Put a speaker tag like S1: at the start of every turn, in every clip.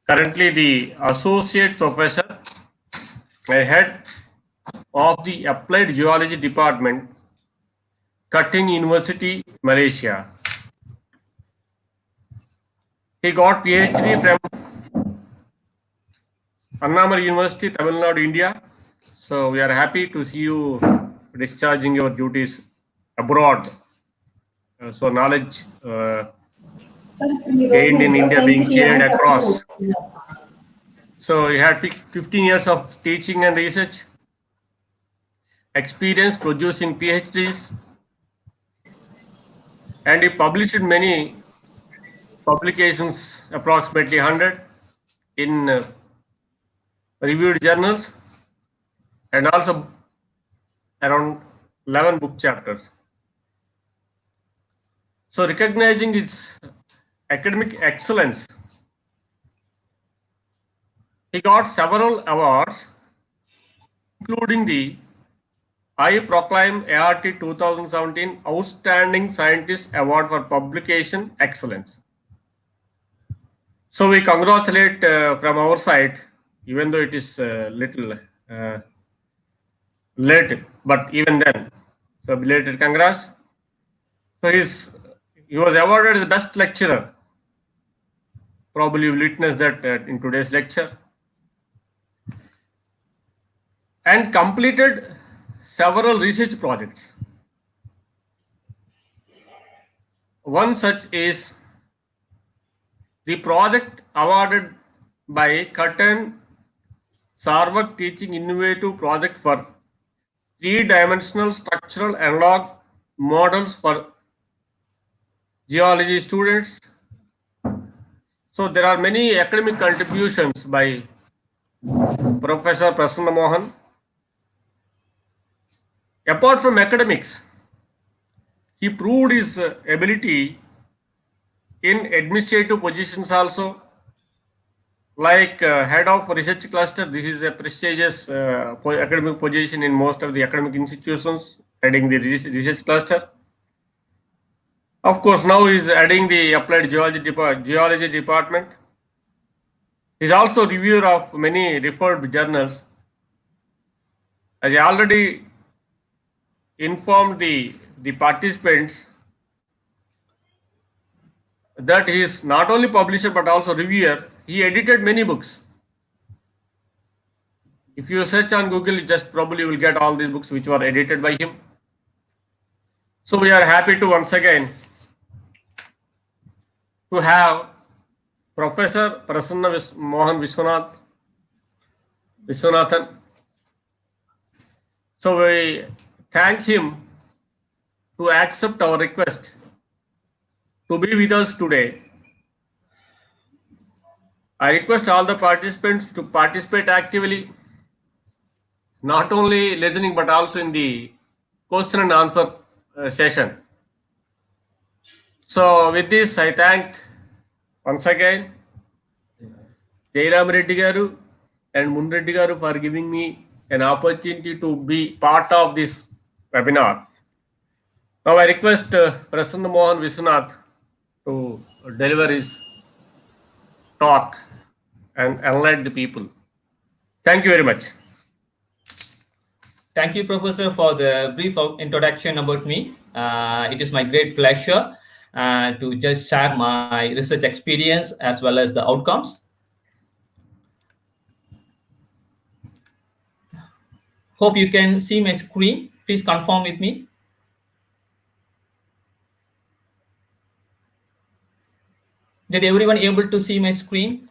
S1: currently the Associate Professor and Head of the Applied Geology Department, Curtin University, Malaysia. He got PhD from Annamalai University, Tamil Nadu, India. So we are happy to see you discharging your duties abroad. So knowledge gained in India being carried across. So he had 15 years of teaching and research experience producing PhDs, and he published many publications, approximately 100 in reviewed journals, and also around 11 book chapters. So recognizing his academic excellence, he got several awards, including the I Proclaim ART 2017 Outstanding Scientist Award for Publication Excellence. So we congratulate from our side, even though it is little late, but even then, so belated congrats. So he was awarded as best lecturer. Probably you witnessed that in today's lecture, and completed several research projects. One such is the project awarded by Curtin Sarvak Teaching Innovative Project for three-dimensional structural analog models for geology students. So there are many academic contributions by Professor Prasanna Mohan. Apart from academics, he proved his ability in administrative positions also, like head of research cluster. This is a prestigious academic position in most of the academic institutions, heading the research cluster. Of course, now he is adding the applied geology department. He is also reviewer of many referred journals. As I already informed the participants, that he is not only publisher but also reviewer. He edited many books. If you search on Google, you just probably will get all these books which were edited by him. So we are happy to once again to have Professor Prasanna Mohan Viswanathan. So we thank him to accept our request to be with us today. I request all the participants to participate actively, not only listening but also in the question and answer session. So with this, I thank once again Jairam Reddy Garu and Mun Reddy Garu for giving me an opportunity to be part of this webinar. Now I request Prasanna Mohan Viswanath to deliver his talk and enlighten the people. Thank you very much.
S2: Thank you, Professor, for the brief introduction about me. It is my great pleasure to just share my research experience as well as the outcomes. Hope you can see my screen. Please confirm with me. Did everyone able to see my screen?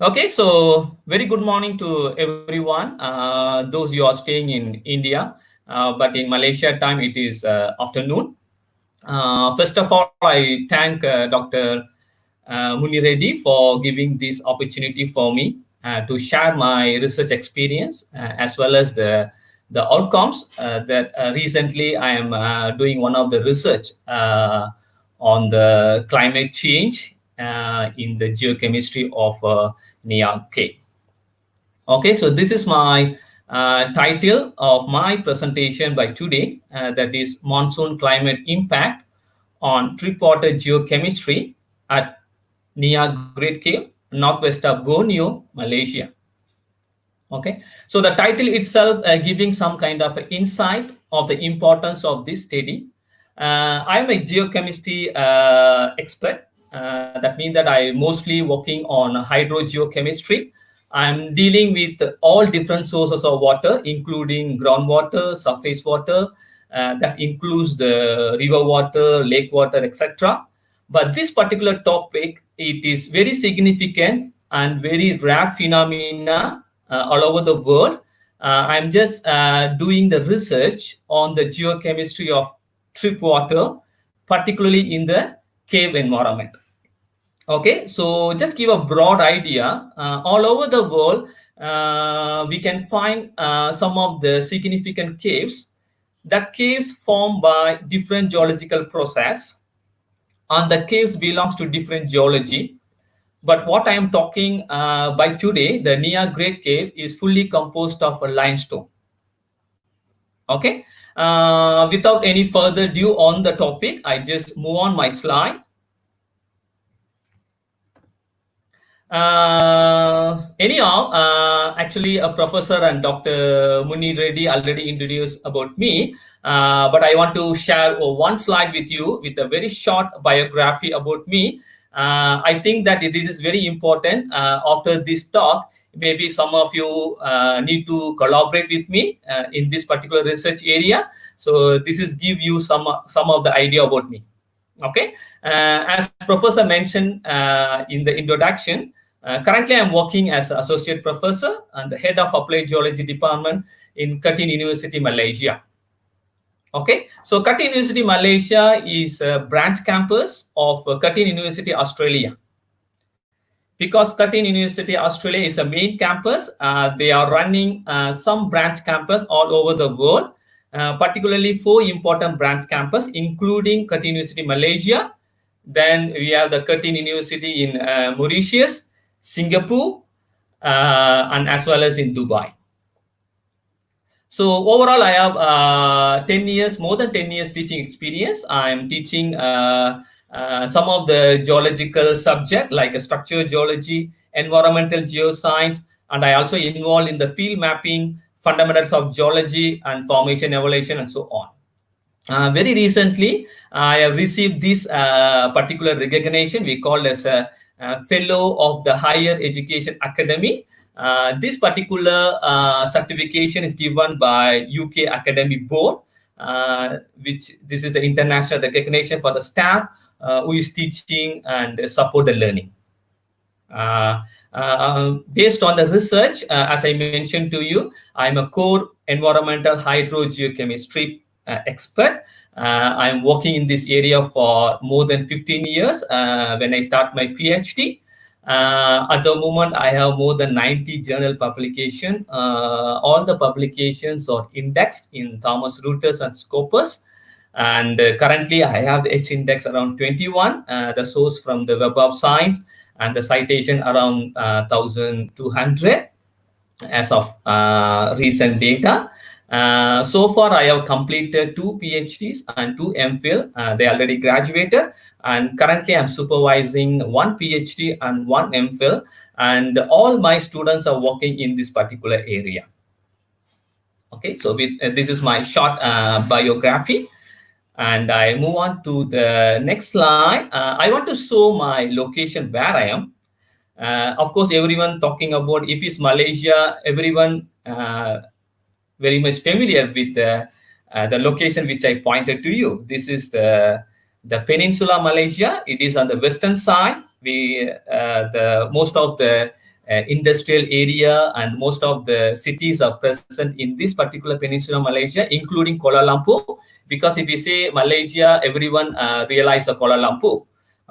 S2: Okay, so very good morning to everyone. Those you are staying in India, but in Malaysia time it is afternoon. First of all, I thank Dr. Muni Reddy for giving this opportunity for me to share my research experience as well as the outcomes that recently I am doing one of the research on the climate change in the geochemistry of Niah Cave. Okay, so this is my title of my presentation by today, that is Monsoon Climate Impact on Tripwater Geochemistry at Niah Great Cave, northwest of Borneo, Malaysia. Okay, so the title itself giving some kind of insight of the importance of this study. I am a geochemistry expert. That means that I mostly working on hydrogeochemistry. I'm dealing with all different sources of water, including groundwater, surface water. That includes the river water, lake water, etc. But this particular topic, it is very significant and very rare phenomena all over the world. I'm just doing the research on the geochemistry of trip water, particularly in the cave environment. Okay, so just give a broad idea. All over the world, we can find some of the significant caves. That caves formed by different geological process, and the caves belongs to different geology. But what I am talking by today, the Niah Great Cave is fully composed of a limestone. Okay. Without any further ado on the topic, I just move on my slide. Actually, a professor and Dr. Muni Reddy already introduced about me, but I want to share one slide with you with a very short biography about me. I think that this is very important. After this talk, maybe some of you need to collaborate with me in this particular research area. So this is give you some of the idea about me. Okay, as Professor mentioned in the introduction, currently I'm working as an associate professor and the head of applied geology department in Curtin University, Malaysia. Okay, so Curtin University, Malaysia is a branch campus of Curtin University, Australia. Because Curtin University, Australia is a main campus, they are running some branch campus all over the world. Particularly 4 important branch campus, including Curtin University, Malaysia. Then we have the Curtin University in Mauritius, Singapore, and as well as in Dubai. So overall, I have 10 years, more than 10 years teaching experience. I'm teaching some of the geological subject like structural geology, environmental geoscience, and I also involved in the field mapping, fundamentals of geology and formation evaluation and so on. Very recently, I have received this particular recognition we call as a Fellow of the Higher Education Academy. This particular certification is given by UK Academic Board, which this is the international recognition for the staff who is teaching and support the learning. Based on the research, as I mentioned to you, I'm a core environmental hydrogeochemistry expert. I'm working in this area for more than 15 years when I start my PhD. At the moment, I have more than 90 journal publications. All the publications are indexed in Thomson Reuters and Scopus. And currently, I have the H index around 21, the source from the Web of Science, and the citation around 1,200 as of recent data. So far, I have completed 2 PhDs and 2 MPhil. They already graduated. And currently, I'm supervising 1 PhD and 1 MPhil. And all my students are working in this particular area. Okay, so this is my short biography. And I move on to the next slide. I want to show my location where I am. Of course, everyone talking about if it's Malaysia, everyone very much familiar with the location which I pointed to you. This is the Peninsula Malaysia. It is on the western side. Most of the industrial area and most of the cities are present in this particular Peninsula Malaysia, including Kuala Lumpur. Because if you say Malaysia, everyone realize the Kuala Lumpur.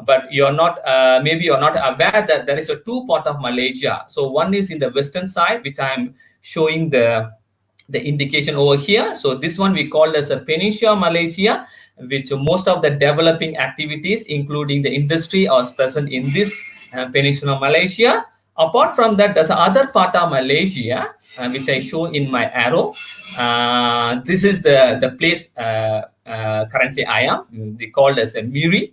S2: but you're not maybe you're not aware that there is a two part of Malaysia. So one is in the western side, which I'm showing the indication over here. So this one we call as a Peninsula Malaysia, which most of the developing activities, including the industry, are present in this Peninsula Malaysia. Apart from that, there's other part of Malaysia, which I show in my arrow. This is the place currently I am. They called as a Miri.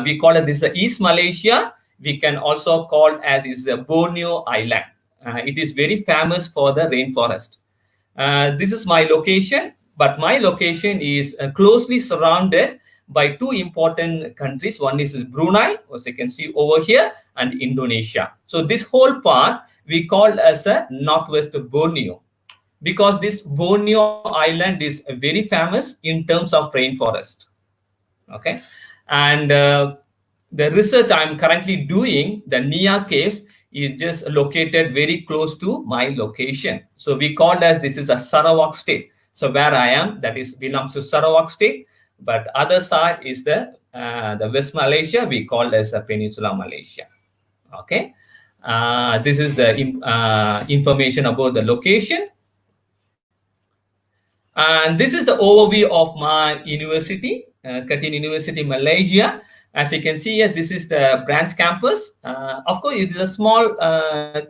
S2: We call it this East Malaysia. We can also call as is the Borneo Island. It is very famous for the rainforest. This is my location, but my location is closely surrounded by two important countries. One is Brunei, as you can see over here, and Indonesia. So this whole part we call as a Northwest Borneo, because this Borneo island is very famous in terms of rainforest. Okay, and the research I'm currently doing, the Niah Caves, is just located very close to my location. So we call as this is a Sarawak state. So where I am, that is belongs to Sarawak state, but other side is the West Malaysia. We call as a Peninsula Malaysia. Okay, this is the information about the location. And this is the overview of my university, Curtin University, Malaysia. As you can see here, this is the branch campus. Of course, it is a small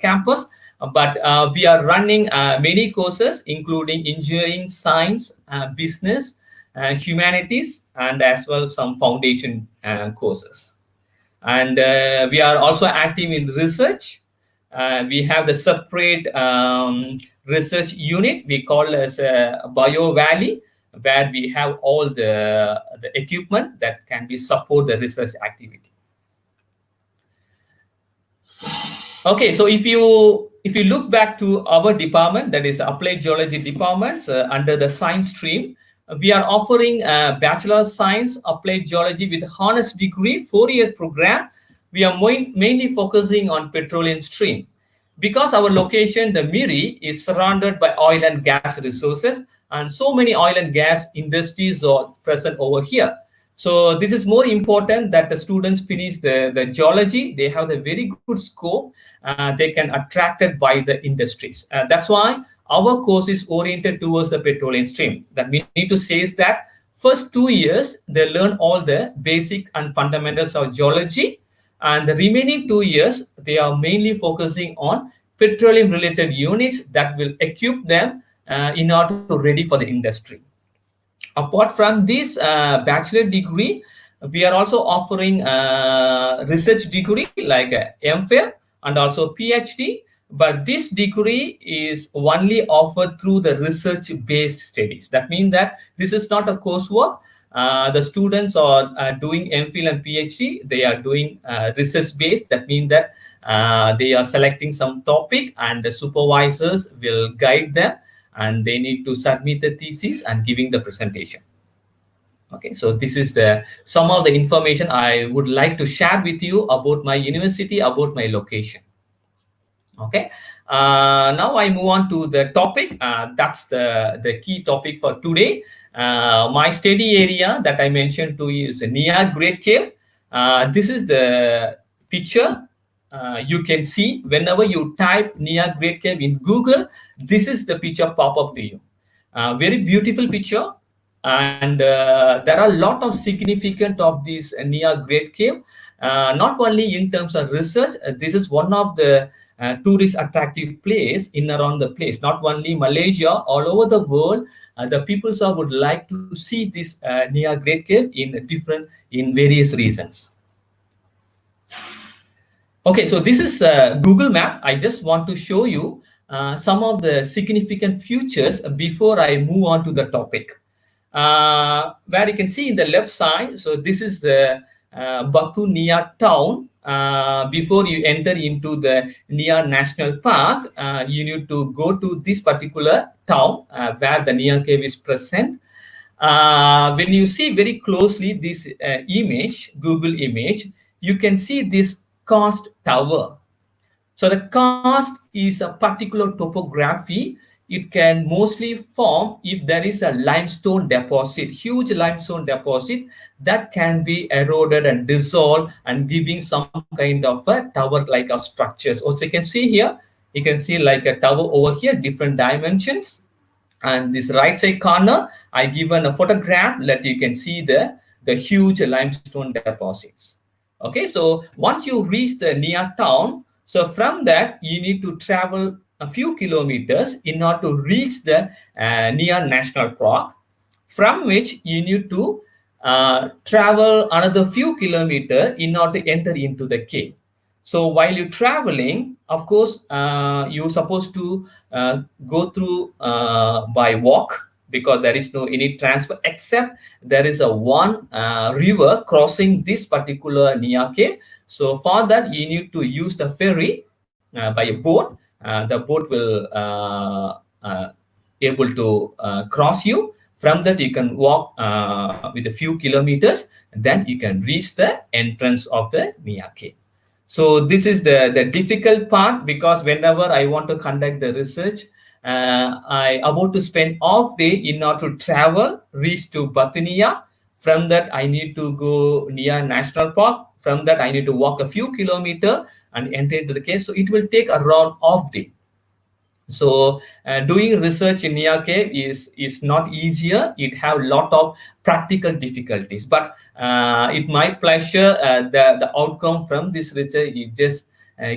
S2: campus, but we are running many courses, including engineering, science, business, humanities, and as well some foundation courses. And we are also active in research. We have the separate research unit we call as Bio Valley, where we have all the equipment that can be support the research activity. Okay, so if you look back to our department, that is Applied Geology departments under the science stream, we are offering a Bachelor of Science Applied Geology with honors degree 4-year program. We are mainly focusing on petroleum stream. Because our location, the Miri, is surrounded by oil and gas resources, and so many oil and gas industries are present over here. So this is more important that the students finish the geology. They have a very good scope. They can attracted by the industries. That's why our course is oriented towards the petroleum stream. That we need to say is that first 2 years, they learn all the basic and fundamentals of geology. And the remaining 2 years, they are mainly focusing on petroleum related units that will equip them in order to ready for the industry. Apart from this bachelor degree, we are also offering research degree like MPhil and also PhD. But this degree is only offered through the research-based studies. That means that this is not a coursework. The students are doing MPhil and PhD. They are doing research-based. That means that they are selecting some topic, and the supervisors will guide them, and they need to submit the thesis and giving the presentation. Okay, so this is some of the information I would like to share with you about my university, about my location. Okay, now I move on to the topic. That's the key topic for today. My study area that I mentioned to you is Niah Great Cave. This is the picture. You can see whenever you type Niah Great Cave in Google, this is the picture pop up to you. Very beautiful picture. And there are a lot of significant of this Niah Great Cave. Not only in terms of research, this is one of the tourist attractive place in around the place. Not only Malaysia, all over the world, the people would like to see this Niah Great Cave in various reasons. Okay, so this is Google Map. I just want to show you some of the significant features before I move on to the topic. Where you can see in the left side, so this is the Batu Niah town. Before you enter into the Niah National Park, you need to go to this particular town where the Niah Cave is present. When you see very closely this image, Google image, you can see this karst tower. So the karst is a particular topography it can mostly form if there is a limestone deposit, huge limestone deposit that can be eroded and dissolved and giving some kind of a tower like a structures. Also, you can see here, you can see like a tower over here, different dimensions. And this right side corner, I given a photograph that you can see the huge limestone deposits. Okay, so once you reach the Niah town, so from that you need to travel a few kilometers in order to reach the Niah National Park, from which you need to travel another few kilometers in order to enter into the cave. So while you're traveling, of course, you're supposed to go through by walk, because there is no any transport except there is a one river crossing this particular Niah cave. So for that, you need to use the ferry by a boat. The boat will able to cross you. From that, you can walk with a few kilometers, and then you can reach the entrance of the Niah cave. So this is the difficult part, because whenever I want to conduct the research, I about to spend off day in order to travel, reach to Batania. From that, I need to go near National Park. From that, I need to walk a few kilometers and enter into the cave. So it will take around off day. So doing research in Niah Cave is not easier. It have a lot of practical difficulties, but it my pleasure the outcome from this research is just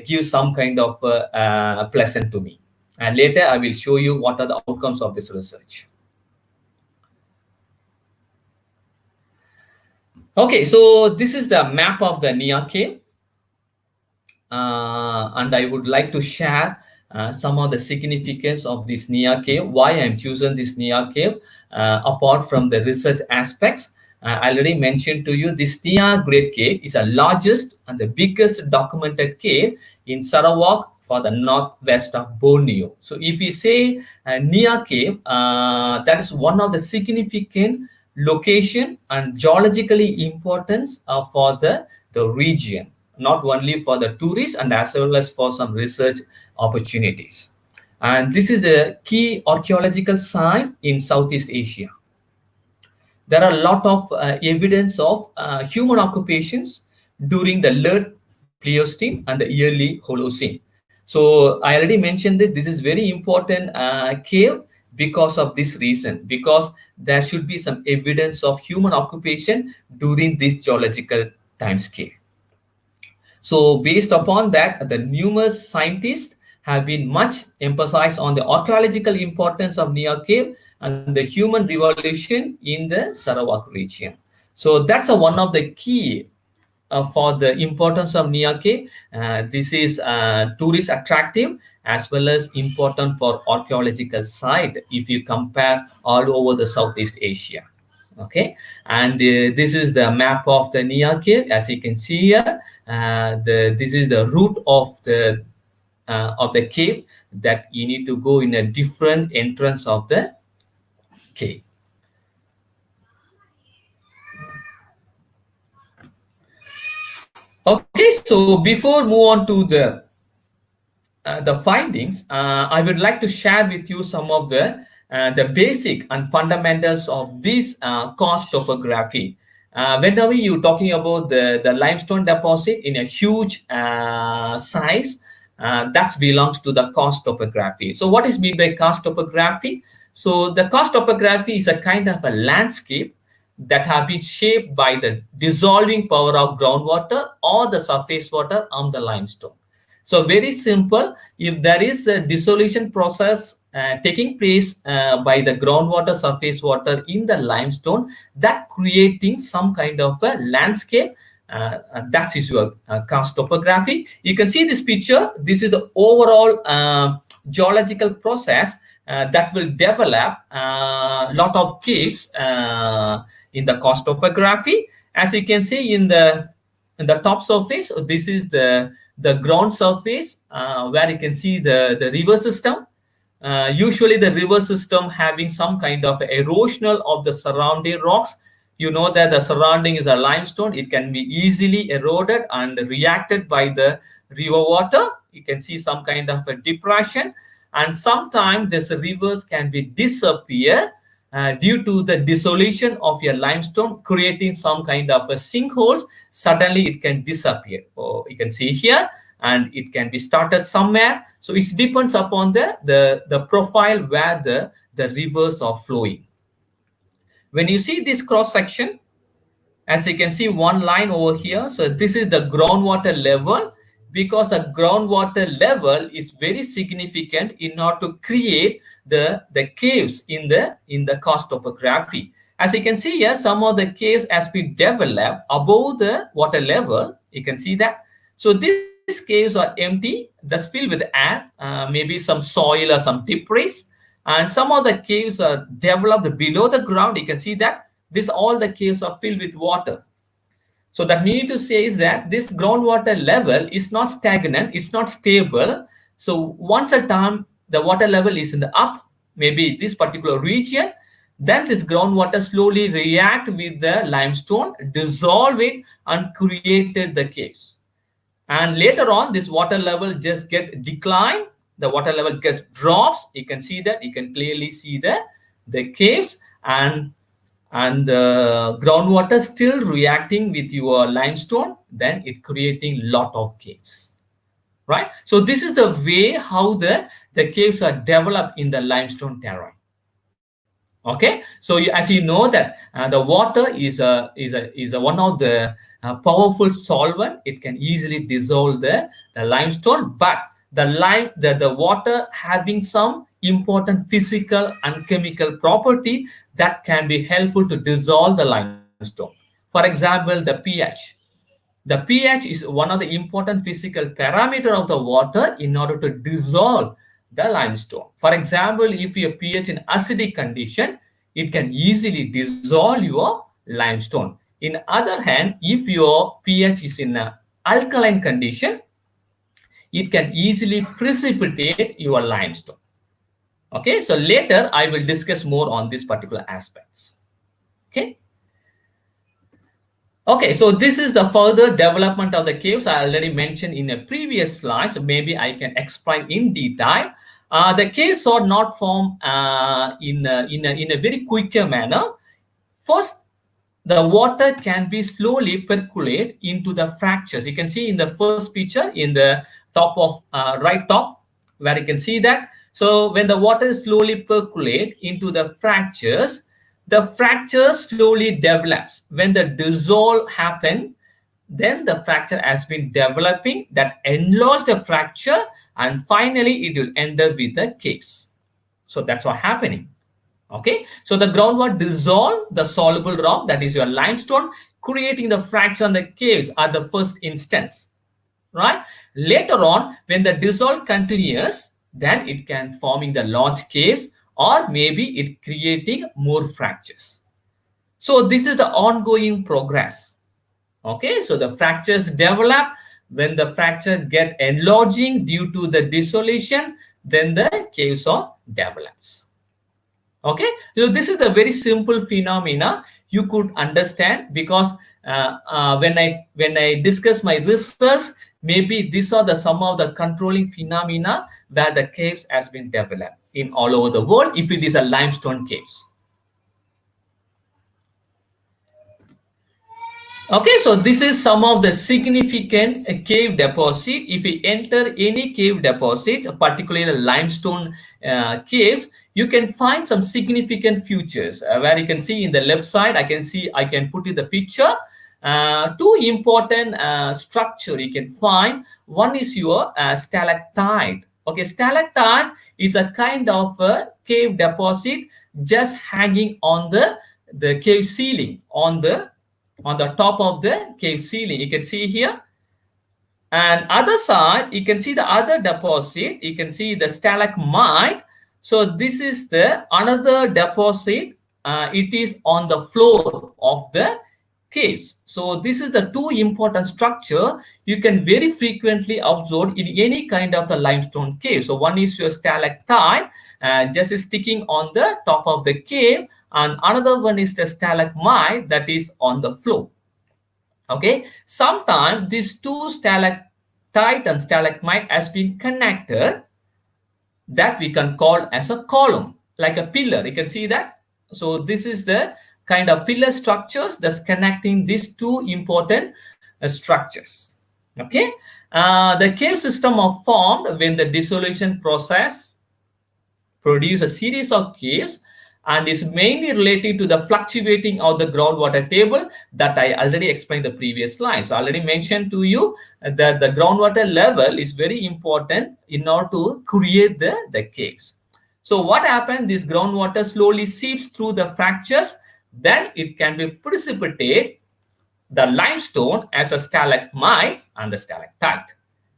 S2: give some kind of pleasant to me. And later I will show you what are the outcomes of this research. Okay, so this is the map of the Niah Cave. And I would like to share some of the significance of this Niah Cave, why I'm choosing this Niah Cave, apart from the research aspects. I already mentioned to you this Niah Great Cave is the largest and the biggest documented cave in Sarawak for the northwest of Borneo. So if we say Niah Cave, that is one of the significant location and geologically importance for the region, not only for the tourists and as well as for some research opportunities. And this is the key archaeological site in Southeast Asia. There are a lot of evidence of human occupations during the late Pleistocene and the early Holocene. So I already mentioned this. This is very important cave because of this reason, because there should be some evidence of human occupation during this geological time scale. So based upon that, the numerous scientists have been much emphasized on the archaeological importance of Niah Cave and the human revolution in the Sarawak region. So that's one of the key for the importance of Niah Cave. This is tourist attractive as well as important for archaeological site if you compare all over the Southeast Asia. Okay, and this is the map of the Niah Cave. As you can see here, this is the route of the cave, that you need to go in a different entrance of the cave. Okay, so before move on to the findings, I would like to share with you some of the basic and fundamentals of this karst topography. Whenever you're talking about the limestone deposit in a huge size, that belongs to the karst topography. So what is meant by karst topography? So the karst topography is a kind of a landscape that have been shaped by the dissolving power of groundwater or the surface water on the limestone. So very simple, if there is a dissolution process taking place by the groundwater, surface water in the limestone, that creating some kind of a landscape, that is your karst topography. You can see this picture. This is the overall geological process that will develop a lot of caves in the karst topography. As you can see in the top surface, this is the ground surface where you can see the river system. Usually the river system having some kind of erosional of the surrounding rocks. You know that the surrounding is a limestone. It can be easily eroded and reacted by the river water. You can see some kind of a depression. and sometimes these rivers can be disappear due to the dissolution of your limestone, creating some kind of a sinkholes. Suddenly it can disappear. Oh, you can see here, and it can be started somewhere. So it depends upon the profile where the rivers are flowing. When you see this cross section, as you can see one line over here, so this is the groundwater level, because the groundwater level is very significant in order to create the caves in the karst topography. As you can see here, some of the caves has been developed above the water level. You can see that. So these caves are empty, that's filled with air, maybe some soil or some debris, and some of the caves are developed below the ground. You can see that this all the caves are filled with water. So that we need to say is that this groundwater level is not stagnant, it's not stable. So once a time the water level is in the up, maybe this particular region, then this groundwater slowly react with the limestone, dissolve it, and created the caves. And later on this water level just get decline, the water level gets drops. You can see that, you can clearly see the caves, and the groundwater still reacting with your limestone, then it creating lot of caves, right? So this is the way how the caves are developed in the limestone terrain. Okay, so as you know that the water is a one of the powerful solvent. It can easily dissolve the limestone, but the water having some important physical and chemical property that can be helpful to dissolve the limestone. For example, the pH. The pH is one of the important physical parameter of the water in order to dissolve the limestone. For example, if your pH in acidic condition, it can easily dissolve your limestone. In other hand, if your pH is in an alkaline condition, it can easily precipitate your limestone. Okay, so later I will discuss more on these particular aspects. Okay. Okay, so this is the further development of the caves. I already mentioned in a previous slide, so maybe I can explain in detail. The caves are not formed in a very quicker manner. First, the water can be slowly percolate into the fractures. You can see in the first picture in the top of right top, where you can see that. So when the water slowly percolate into the fracture slowly develops. When the dissolve happen, then the fracture has been developing, that enlarge the fracture, and finally it will end up with the caves. So that's what happening. Okay, so the groundwater dissolve the soluble rock, that is your limestone, creating the fracture and the caves at the first instance, right? Later on, when the dissolve continues, then it can forming the large caves, or maybe it creating more fractures. So this is the ongoing progress. Okay, so the fractures develop. When the fracture get enlarging due to the dissolution, then the caves are develops. Okay, so this is the very simple phenomena you could understand, because when I discuss my results, maybe these are the some of the controlling phenomena where the caves has been developed in all over the world if it is a limestone caves. Okay, so this is some of the significant cave deposit. If you enter any cave deposit, particularly limestone caves, you can find some significant features where you can see in the left side. I can put in the picture. Two important structure you can find. One is your stalactite. Okay, stalactite is a kind of cave deposit just hanging on the cave ceiling, on the top of the cave ceiling. You can see here. And other side, you can see the other deposit. You can see the stalagmite. So this is the another deposit. It is on the floor of the caves. So this is the two important structure you can very frequently observe in any kind of the limestone cave. So one is your stalactite, just sticking on the top of the cave, and another one is the stalagmite that is on the floor. Okay, sometimes these two stalactite and stalagmite has been connected that we can call as a column, like a pillar. You can see that. So this is the kind of pillar structures that's connecting these two important structures. Okay, the cave system are formed when the dissolution process produce a series of caves and is mainly related to the fluctuating of the groundwater table that I already explained the previous slide. So I already mentioned to you that the groundwater level is very important in order to create the caves. So what happened? This groundwater slowly seeps through the fractures, then it can be precipitate the limestone as a stalagmite and the stalactite.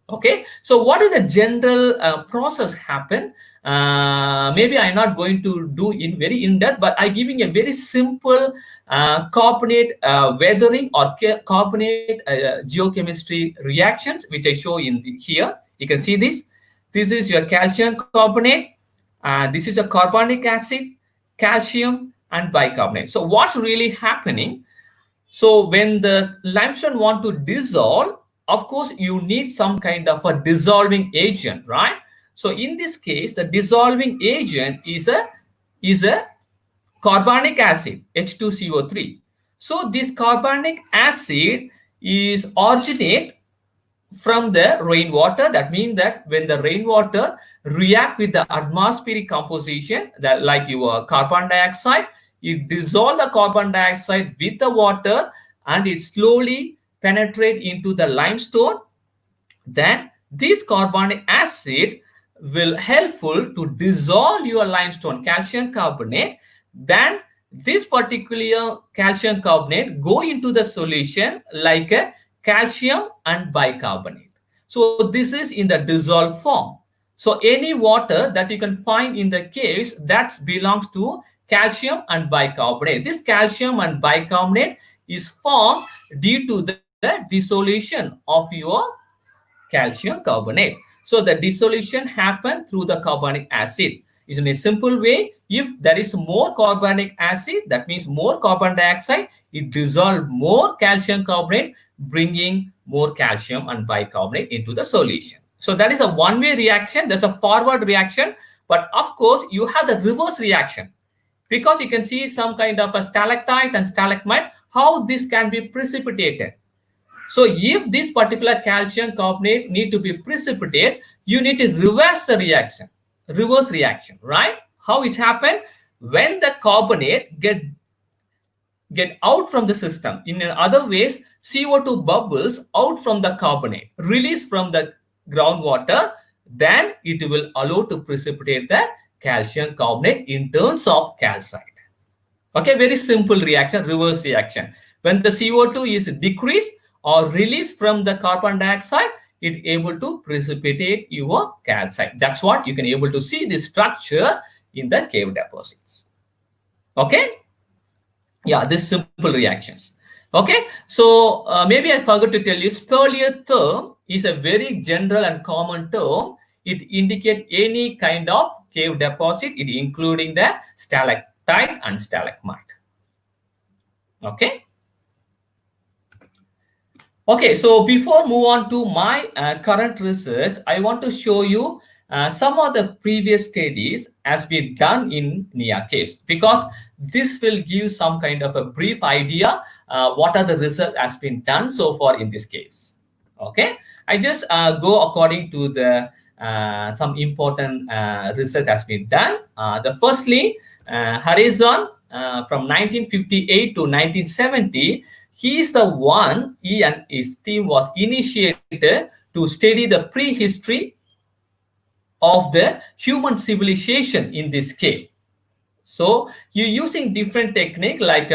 S2: Okay, so what is the general process happen? Maybe I'm not going to do in very in depth, but I giving a very simple carbonate weathering or carbonate geochemistry reactions, which I show in here. You can see this. This is your calcium carbonate. This is a carbonic acid, calcium, and bicarbonate. So what's really happening? So when the limestone want to dissolve, of course, you need some kind of a dissolving agent, right? So in this case, the dissolving agent is a carbonic acid, H2CO3. So this carbonic acid is originate from the rainwater. That means that when the rainwater react with the atmospheric composition, that like your carbon dioxide, you dissolve the carbon dioxide with the water and it slowly penetrate into the limestone. Then this carbonic acid will helpful to dissolve your limestone calcium carbonate. Then this particular calcium carbonate go into the solution like a calcium and bicarbonate. So this is in the dissolved form. So any water that you can find in the caves that belongs to calcium and bicarbonate. This calcium and bicarbonate is formed due to the dissolution of your calcium carbonate. So the dissolution happen through the carbonic acid. Is in a simple way, if there is more carbonic acid, that means more carbon dioxide, it dissolve more calcium carbonate, bringing more calcium and bicarbonate into the solution. So that is a one-way reaction. There's a forward reaction, but of course you have the reverse reaction because you can see some kind of a stalactite and stalagmite, how this can be precipitated. So if this particular calcium carbonate need to be precipitate, you need to reverse the reverse reaction, right? How it happened? When the carbonate get out from the system, in other ways, CO2 bubbles out from the carbonate, release from the groundwater, then it will allow to precipitate the calcium carbonate in terms of calcite. Okay, very simple reaction, reverse reaction. When the CO2 is decreased or released from the carbon dioxide, it able to precipitate your calcite. That's what you can able to see the structure in the cave deposits. Okay, yeah, this simple reactions. Okay, so maybe I forgot to tell you, spolier term is a very general and common term. It indicates any kind of cave deposit, it including the stalactite and stalagmite. Okay. Okay, so before move on to my current research, I want to show you some of the previous studies has been done in Niah caves, because this will give some kind of a brief idea what are the research has been done so far in this case. Okay, I just go according to the some important research has been done. The firstly, Harrison from 1958 to 1970. He is the one, he and his team was initiated to study the prehistory of the human civilization in this cave. So you're using different technique like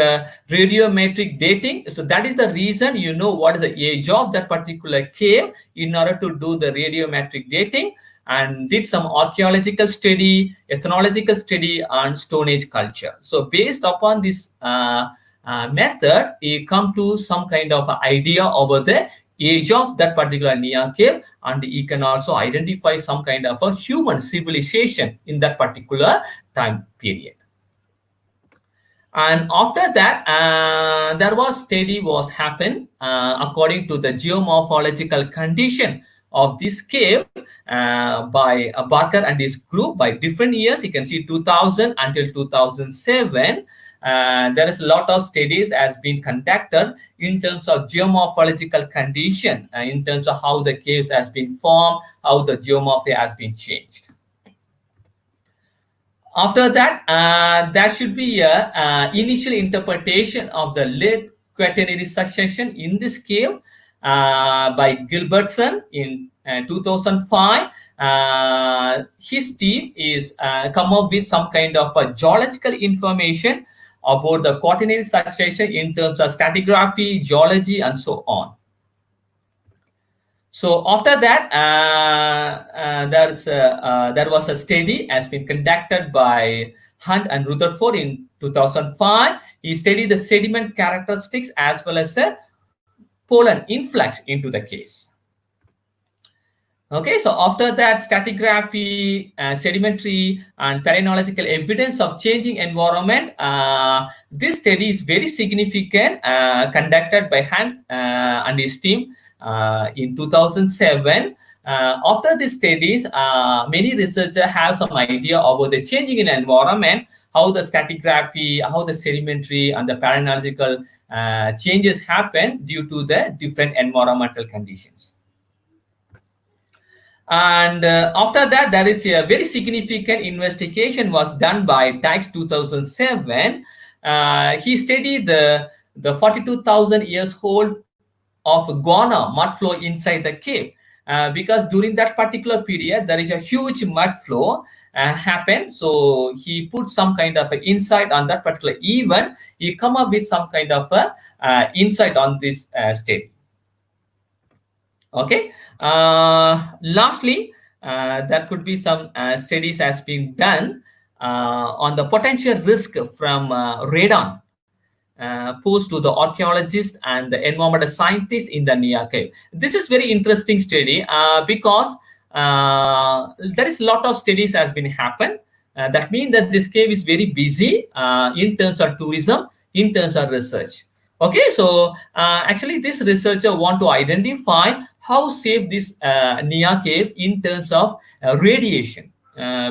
S2: radiometric dating. So that is the reason you know what is the age of that particular cave in order to do the radiometric dating, and did some archaeological study, ethnological study on Stone Age culture. So based upon this method, you come to some kind of idea about the age of that particular Niah cave, and you can also identify some kind of a human civilization in that particular time period. And after that, there was study was happened according to the geomorphological condition of this cave by Barker and his group by different years. You can see 2000 until 2007. There is a lot of studies has been conducted in terms of geomorphological condition, in terms of how the caves has been formed, how the geomorphy has been changed. After that, there should be a initial interpretation of the late Quaternary succession in this cave by Gilbertson in 2005. His team is come up with some kind of geological information about the Quaternary succession in terms of stratigraphy, geology, and so on. So after that, there was a study has been conducted by Hunt and Rutherford in 2005. He studied the sediment characteristics as well as the pollen influx into the caves. Okay, so after that, stratigraphy, sedimentary, and palynological evidence of changing environment. This study is very significant, conducted by Hunt and his team in 2007. After these studies, many researchers have some idea about the changing in environment, how the stratigraphy, how the sedimentary and the palynological changes happen due to the different environmental conditions. And after that, there is a very significant investigation was done by Dykes 2007. He studied the 42,000 years old of guano mud flow inside the cave. Because during that particular period, there is a huge mud flow happen. So he put some kind of insight on that particular event. He come up with some kind of insight on this study. Okay. Lastly, there could be some studies has been done on the potential risk from radon posed to the archaeologists and the environmental scientists in the Niah Cave. This is very interesting study because there is a lot of studies has been happened. That means that this cave is very busy in terms of tourism, in terms of research. Okay, so actually this researcher want to identify how safe this Niah Cave in terms of radiation.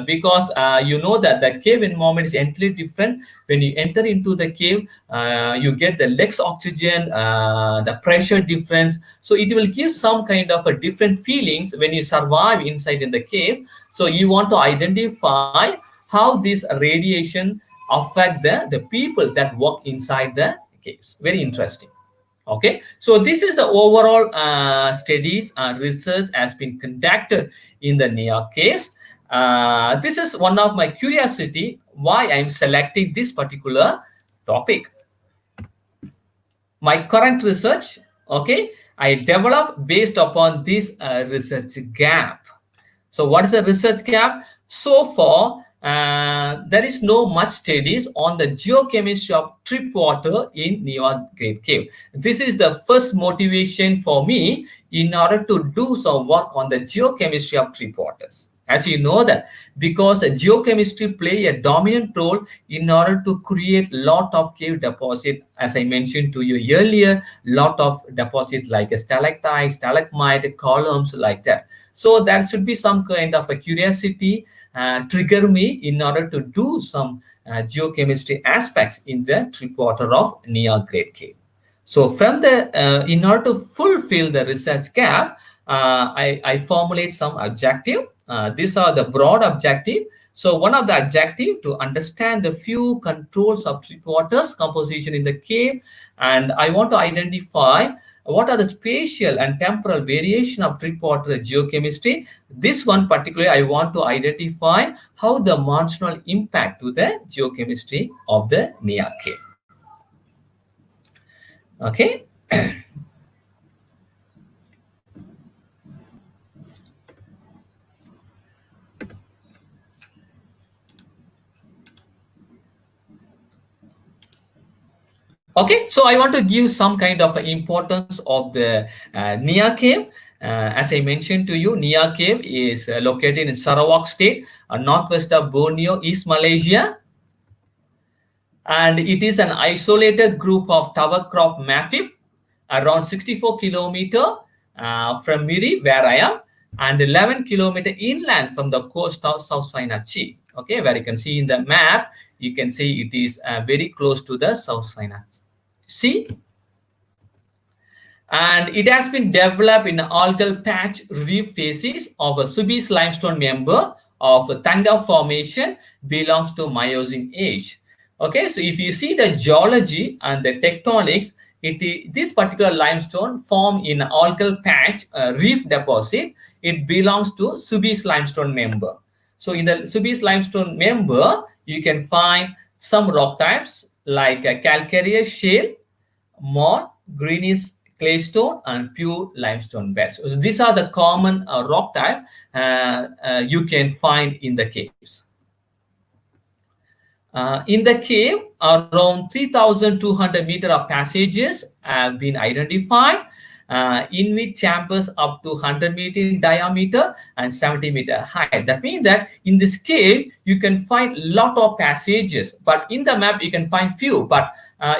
S2: Because you know that the cave environment is entirely different. When you enter into the cave, you get the less oxygen, the pressure difference. So it will give some kind of a different feelings when you survive inside in the cave. So you want to identify how this radiation affect the people that walk inside the caves. Very interesting. Okay, so this is the overall studies and research has been conducted in the Niah caves. This is one of my curiosity why I'm selecting this particular topic. My current research, okay, I developed based upon this research gap. So what is the research gap? So far, there is no much studies on the geochemistry of trip water in Niah Great Cave. This is the first motivation for me in order to do some work on the geochemistry of trip waters. As you know that because geochemistry play a dominant role in order to create lot of cave deposit, as I mentioned to you earlier, lot of deposit like a stalactite, stalagmite, columns like that. So there should be some kind of a curiosity trigger me in order to do some geochemistry aspects in the trip water of Niah Great Cave. So from the in order to fulfill the research gap, I formulate some objective. These are the broad objective. So one of the objective to understand the few controls of trip waters composition in the cave, and I want to identify what are the spatial and temporal variation of trip water geochemistry. This one particularly I want to identify how the monsoonal impact to the geochemistry of the Niah Cave. Okay. Okay, so I want to give some kind of importance of the Niah Cave. As I mentioned to you, Niah Cave is located in Sarawak State, northwest of Borneo, East Malaysia. And it is an isolated group of tower crop massif around 64 kilometers from Miri, where I am. and 11-kilometer inland from the coast of South China Sea. Okay, where you can see in the map, you can see it is very close to the South China Sea, and it has been developed in algal patch reef facies of a Subis limestone member of a Tanga formation belongs to Miocene age. Okay, so if you see the geology and the tectonics, this particular limestone formed in algal patch reef deposit. It belongs to Subis limestone member. So in the Subis limestone member, you can find some rock types like calcareous shale, mud, greenish claystone, and pure limestone beds. So these are the common rock type you can find in the caves. In the cave, around 3,200 meters of passages have been identified, in which chambers up to 100 meters in diameter and 70 meter height. That means that in this cave, you can find a lot of passages, but in the map, you can find few. But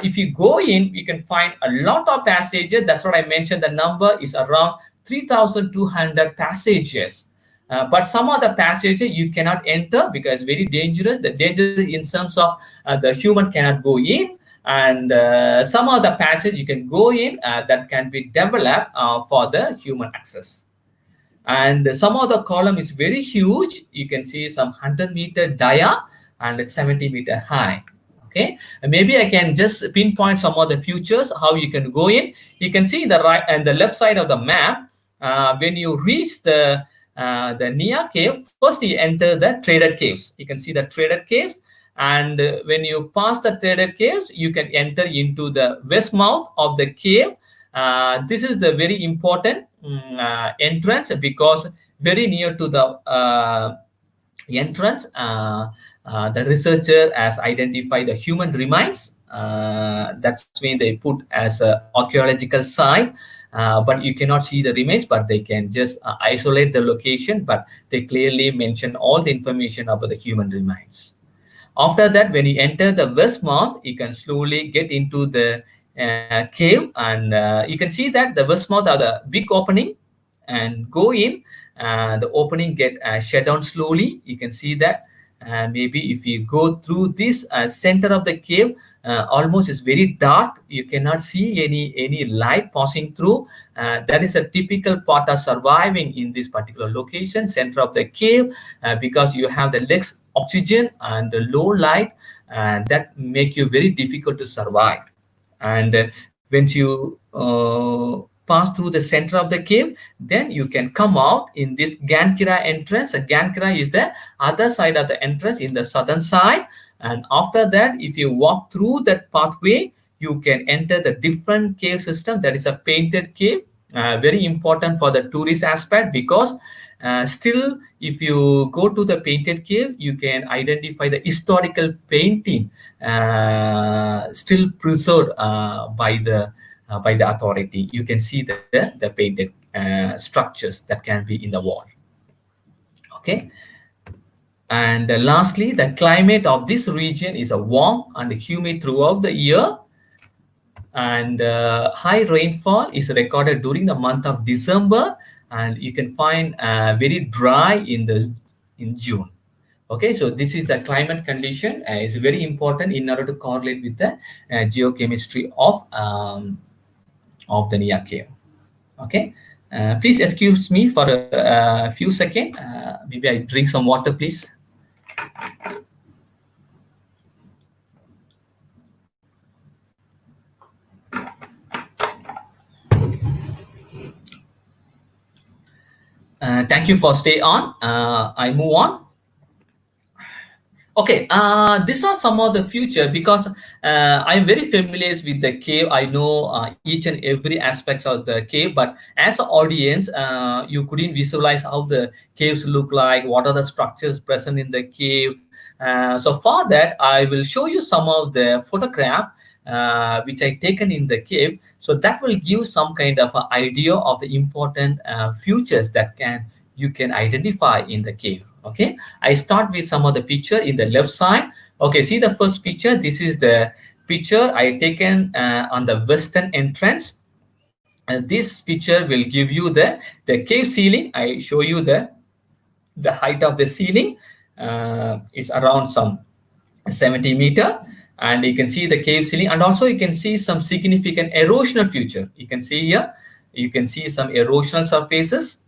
S2: if you go in, you can find a lot of passages. That's what I mentioned. The number is around 3,200 passages. But some of the passages you cannot enter because very dangerous. The danger in terms of the human cannot go in, and some of the passage you can go in that can be developed for the human access. And some of the column is very huge. You can see some 100-meter dia and it's 70-meter high. Okay, and maybe I can just pinpoint some of the features how you can go in. You can see the right and the left side of the map. When you reach the Niah cave, first you enter the traded caves. You can see the traded caves, and when you pass the traded caves, you can enter into the west mouth of the cave. This is the very important entrance because very near to the entrance, the researcher has identified the human remains. That's when they put as an archaeological site. But you cannot see the remains, but they can just isolate the location, but they clearly mention all the information about the human remains. After that, when you enter the west mouth, you can slowly get into the cave, and you can see that the west mouth are the big opening, and go in, the opening get shut down slowly. You can see that. Maybe if you go through this center of the cave, almost is very dark. You cannot see any light passing through. That is a typical part of surviving in this particular location, center of the cave, because you have the less oxygen and the low light, that make you very difficult to survive. And when you pass through the center of the cave, then you can come out in this Gankira entrance. Gankira is the other side of the entrance in the southern side. And after that, if you walk through that pathway, you can enter the different cave system. That is a painted cave, very important for the tourist aspect, because still, if you go to the painted cave, you can identify the historical painting still preserved by the authority. You can see the painted structures that can be in the wall. Okay. And lastly, the climate of this region is warm and humid throughout the year. And high rainfall is recorded during the month of December. And you can find very dry in June. Okay, so this is the climate condition. It's very important in order to correlate with the geochemistry of the Niah cave. Okay, please excuse me for a few seconds. Maybe I drink some water, please. Thank you for stay on. I move on. Okay, these are some of the future, because I'm very familiar with the cave. I know each and every aspects of the cave, but as an audience, you couldn't visualize how the caves look like, what are the structures present in the cave. So for that, I will show you some of the photograph which I taken in the cave. So that will give some kind of an idea of the important features that you can identify in the cave. Okay, I start with some of the picture in the left side. Okay, see the first picture. This is the picture I taken on the western entrance. This picture will give you the cave ceiling. I show you the height of the ceiling is around some 70 meter, and you can see the cave ceiling, and also you can see some significant erosional feature. You can see here, you can see some erosional surfaces.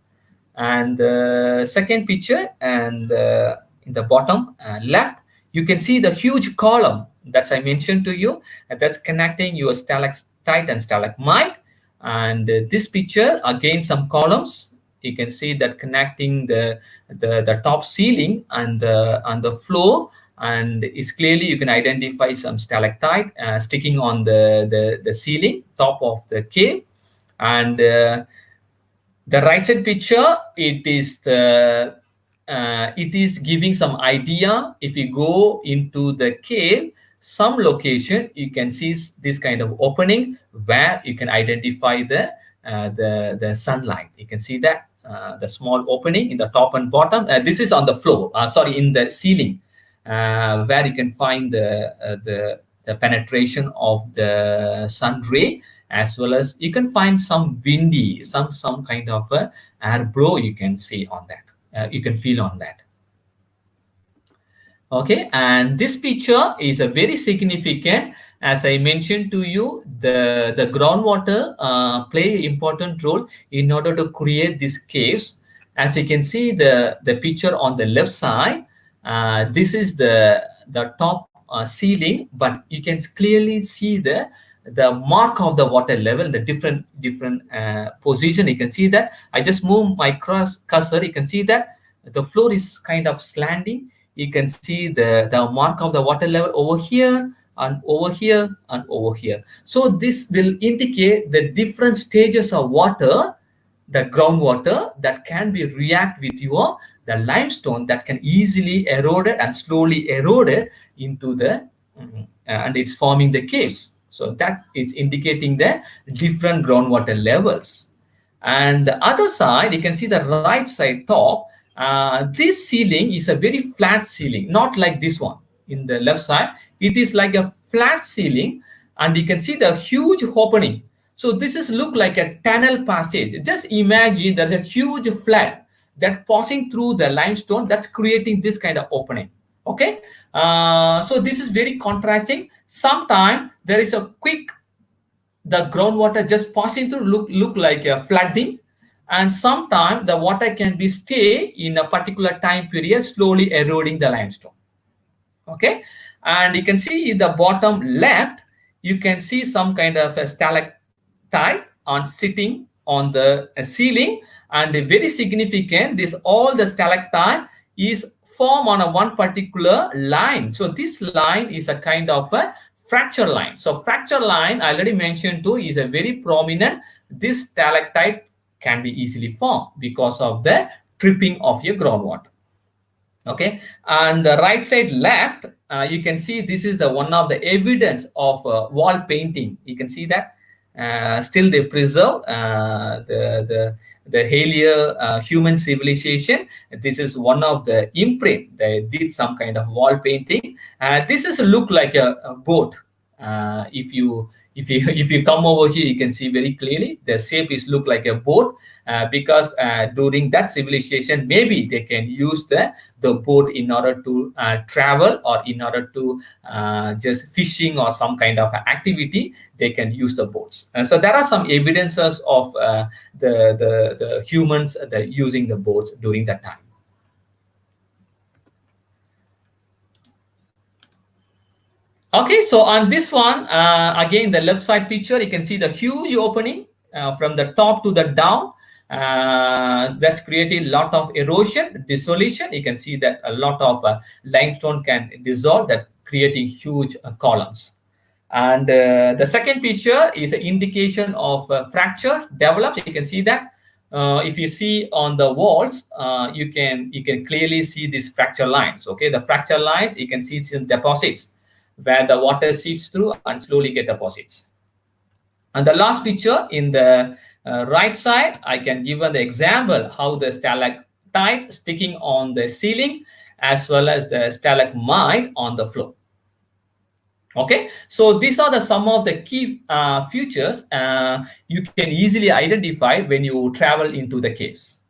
S2: And the second picture, and in the bottom left, you can see the huge column that I mentioned to you, that's connecting your stalactite and stalagmite. And this picture, again, some columns. You can see that connecting the top ceiling and the floor, and is clearly you can identify some stalactite sticking on the ceiling top of the cave. And the right side picture, it is giving some idea. If you go into the cave, some location, you can see this kind of opening where you can identify the sunlight. You can see that the small opening in the top and bottom. This is on the floor, sorry, in the ceiling, where you can find the penetration of the sun ray, as well as you can find some windy, some kind of air blow. You can see on that. You can feel on that. Okay, and this picture is a very significant. As I mentioned to you, the groundwater play an important role in order to create these caves. As you can see the picture on the left side, this is the top ceiling, but you can clearly see the mark of the water level, the different position. You can see that. I just move my cursor. You can see that the floor is kind of slanting. You can see the mark of the water level over here and over here and over here. So this will indicate the different stages of water, the groundwater, that can be react with your the limestone that can easily eroded and slowly eroded into the and it's forming the caves. So that is indicating the different groundwater levels. And the other side, you can see the right side top. This ceiling is a very flat ceiling, not like this one in the left side. It is like a flat ceiling, and you can see the huge opening. So this is look like a tunnel passage. Just imagine there's a huge flood that passing through the limestone that's creating this kind of opening. Okay, so this is very contrasting. Sometimes there is a quick, the groundwater just passing through look like a flooding, and sometimes the water can be stay in a particular time period, slowly eroding the limestone. Okay, and you can see in the bottom left, you can see some kind of a stalactite on sitting on the ceiling, and very significant, this all the stalactite is formed on a one particular line. So this line is a kind of a fracture line. So fracture line, I already mentioned too, is a very prominent. This stalactite can be easily formed because of the tripping of your groundwater. Okay, and the right side left, you can see this is the one of the evidence of wall painting. You can see that still they preserve the earlier human civilization. This is one of the imprint. They did some kind of wall painting. This is look like a boat. If you come over here, you can see very clearly the shape is look like a boat, because during that civilization, maybe they can use the boat in order to travel, or in order to just fishing or some kind of activity. They can use the boats. So there are some evidences of the humans using the boats during that time. Okay, so on this one, again, the left side picture, you can see the huge opening from the top to the down. That's creating a lot of erosion, dissolution. You can see that a lot of limestone can dissolve, that creating huge columns. And the second picture is an indication of fracture developed. You can see that. If you see on the walls, you can clearly see these fracture lines. Okay, the fracture lines, you can see some deposits where the water seeps through and slowly get deposits. And the last picture in the right side, I can give an example how the stalactite sticking on the ceiling, as well as the stalagmite on the floor. Okay, so these are the some of the key features you can easily identify when you travel into the caves.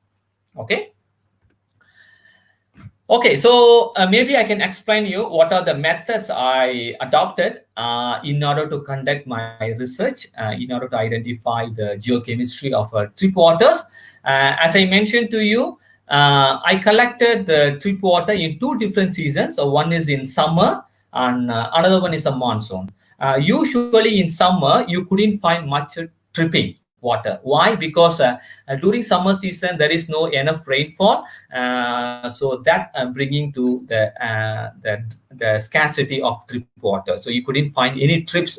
S2: Okay. Okay, so maybe I can explain you what are the methods I adopted in order to conduct my research, in order to identify the geochemistry of trip waters. As I mentioned to you, I collected the trip water in two different seasons. So one is in summer and another one is a monsoon. Usually in summer, you couldn't find much tripping water. Why? Because during summer season there is no enough rainfall, so that bringing to the scarcity of drip water. So you couldn't find any trips.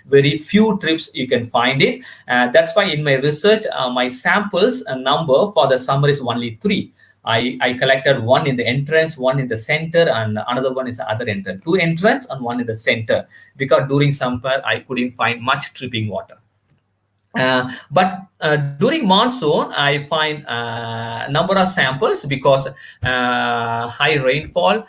S2: Very few trips you can find it. That's why in my research, my samples number for the summer is only 3. I collected one in the entrance, one in the center, and another one is the other entrance. 2 entrance and one in the center, because during summer I couldn't find much dripping water. But during monsoon, I find number of samples, because high rainfall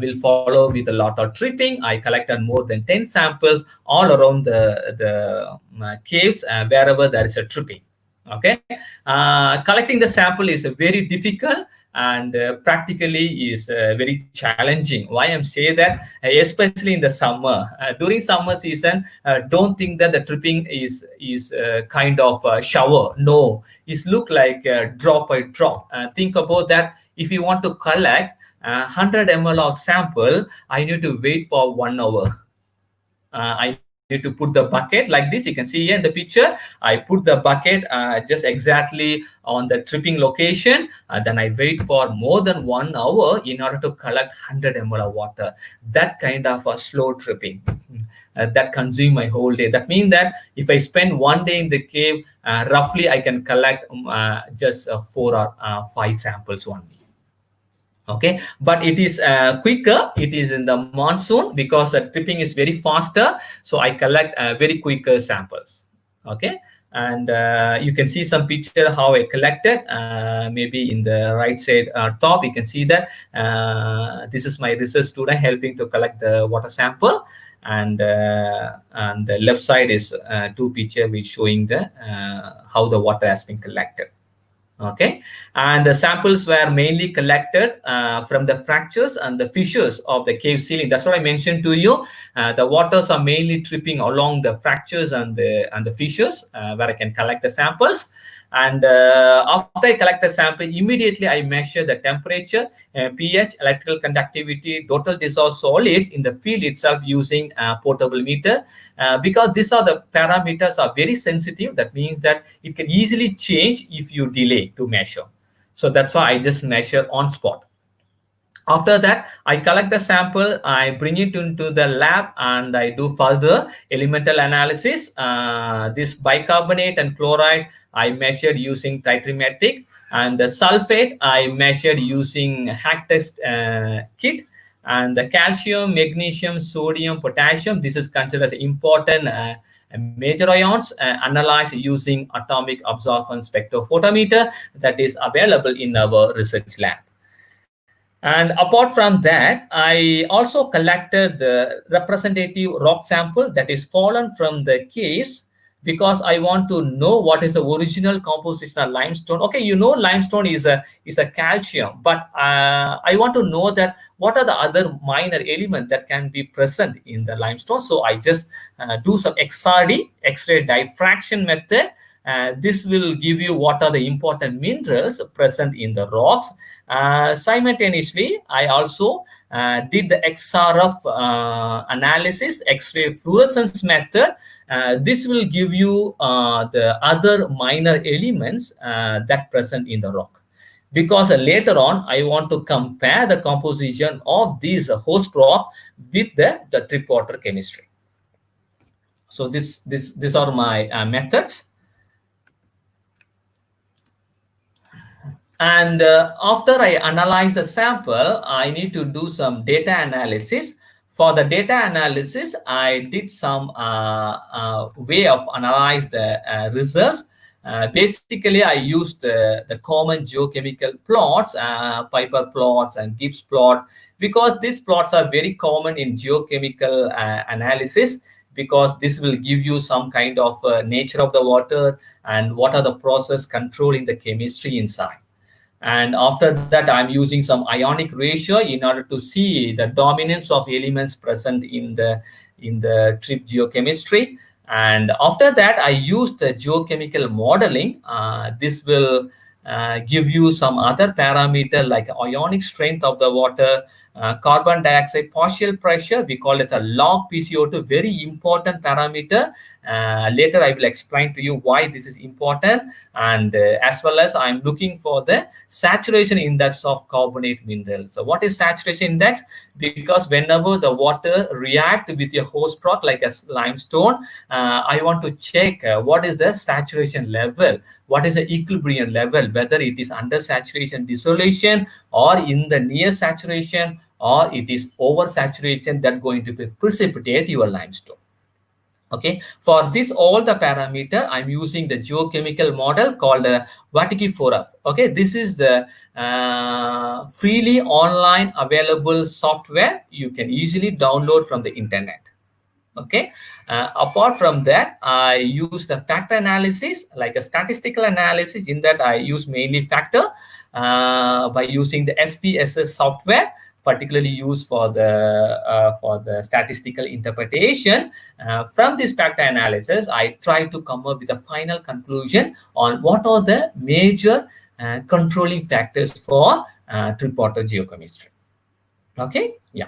S2: will follow with a lot of tripping. I collected more than 10 samples all around the caves wherever there is a tripping. Okay, collecting the sample is very difficult, and practically is very challenging. Why I'm saying that, especially in the summer, during summer season, don't think that the tripping is kind of a shower. No, it's look like drop by drop. Think about that. If you want to collect 100 ml of sample, I need to wait for 1 hour. I need to put the bucket like this. You can see here in the picture. I put the bucket just exactly on the tripping location. Then I wait for more than 1 hour in order to collect 100 ml of water. That kind of a slow tripping. That consume my whole day. That means that if I spend 1 day in the cave, roughly I can collect just 4 or 5 samples only. Okay, but it is quicker. It is in the monsoon, because tripping is very faster, so I collect very quicker samples. Okay, and you can see some picture how I collected. Maybe in the right side top, you can see that this is my research student helping to collect the water sample, and the left side is 2 picture which showing the how the water has been collected. Okay, and the samples were mainly collected from the fractures and the fissures of the cave ceiling. That's what I mentioned to you. The waters are mainly tripping along the fractures and the fissures, where I can collect the samples. And after I collect the sample, immediately I measure the temperature, pH, electrical conductivity, total dissolved solids in the field itself using a portable meter, because these are the parameters are very sensitive. That means that it can easily change if you delay to measure. So that's why I just measure on spot. After that, I collect the sample, I bring it into the lab, and I do further elemental analysis. This bicarbonate and chloride I measured using titrimetric, and the sulfate I measured using hack test kit. And the calcium, magnesium, sodium, potassium, this is considered as important major ions, analyzed using atomic absorption spectrophotometer that is available in our research lab. And apart from that, I also collected the representative rock sample that is fallen from the caves, because I want to know what is the original composition of limestone. Okay, you know limestone is a calcium, but I want to know that what are the other minor elements that can be present in the limestone. So I just do some XRD, X-ray diffraction method. This will give you what are the important minerals present in the rocks. Simultaneously, I also did the XRF analysis, X-ray fluorescence method. This will give you the other minor elements that present in the rock. Because later on, I want to compare the composition of these host rock with the trip water chemistry. So these are my methods. And after I analyze the sample, I need to do some data analysis. For the data analysis, I did some way of analyze the results. Basically, I used the common geochemical plots, Piper plots and Gibbs plot, because these plots are very common in geochemical analysis, because this will give you some kind of nature of the water and what are the process controlling the chemistry inside. And after that, I'm using some ionic ratio in order to see the dominance of elements present in the trip geochemistry. And after that, I use the geochemical modeling. This will give you some other parameter like ionic strength of the water, carbon dioxide partial pressure. We call it a log PCO2, very important parameter. Later I will explain to you why this is important. And as well as I'm looking for the saturation index of carbonate minerals. So what is saturation index? Because whenever the water react with a host rock like a limestone, I want to check what is the saturation level, what is the equilibrium level, whether it is under saturation dissolution or in the near saturation, or it is over saturation that going to precipitate your limestone. Okay, for this all the parameter I'm using the geochemical model called Vatiki4F. Okay, this is the freely online available software you can easily download from the internet. Okay, apart from that, I use the factor analysis like a statistical analysis. In that I use mainly factor by using the SPSS software, particularly used for the statistical interpretation. From this factor analysis, I try to come up with a final conclusion on what are the major controlling factors for trip water geochemistry. Okay, yeah.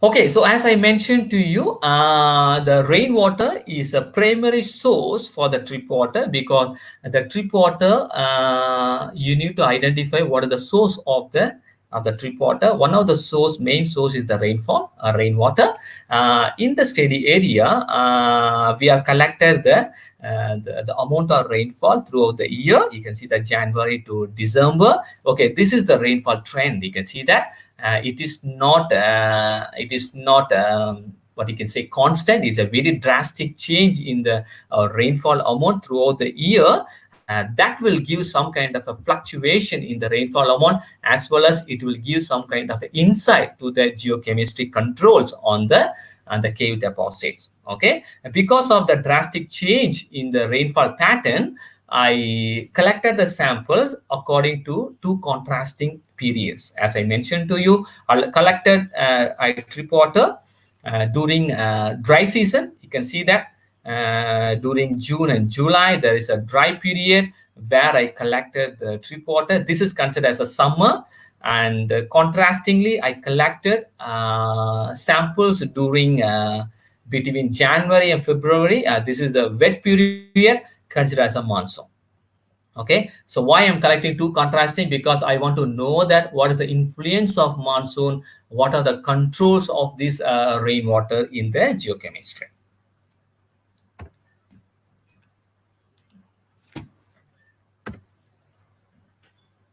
S2: Okay, so as I mentioned to you, the rainwater is a primary source for the trip water, because the trip water, you need to identify what is the source of the trip water. One of the main source is the rainfall, rainwater. In the steady area, we have collected the amount of rainfall throughout the year. You can see the January to December. Okay, this is the rainfall trend. You can see that. It is not what you can say constant. It's a very drastic change in the rainfall amount throughout the year. That will give some kind of a fluctuation in the rainfall amount, as well as it will give some kind of insight to the geochemistry controls on the cave deposits. Okay, because of the drastic change in the rainfall pattern, I collected the samples according to two contrasting periods. As I mentioned to you, I collected trip water during dry season. You can see that during June and July, there is a dry period where I collected the trip water. This is considered as a summer. And contrastingly, I collected samples during between January and February. This is the wet period, considered as a monsoon. Okay, so why I'm collecting two contrasting? Because I want to know that what is the influence of monsoon, what are the controls of this rainwater in the geochemistry.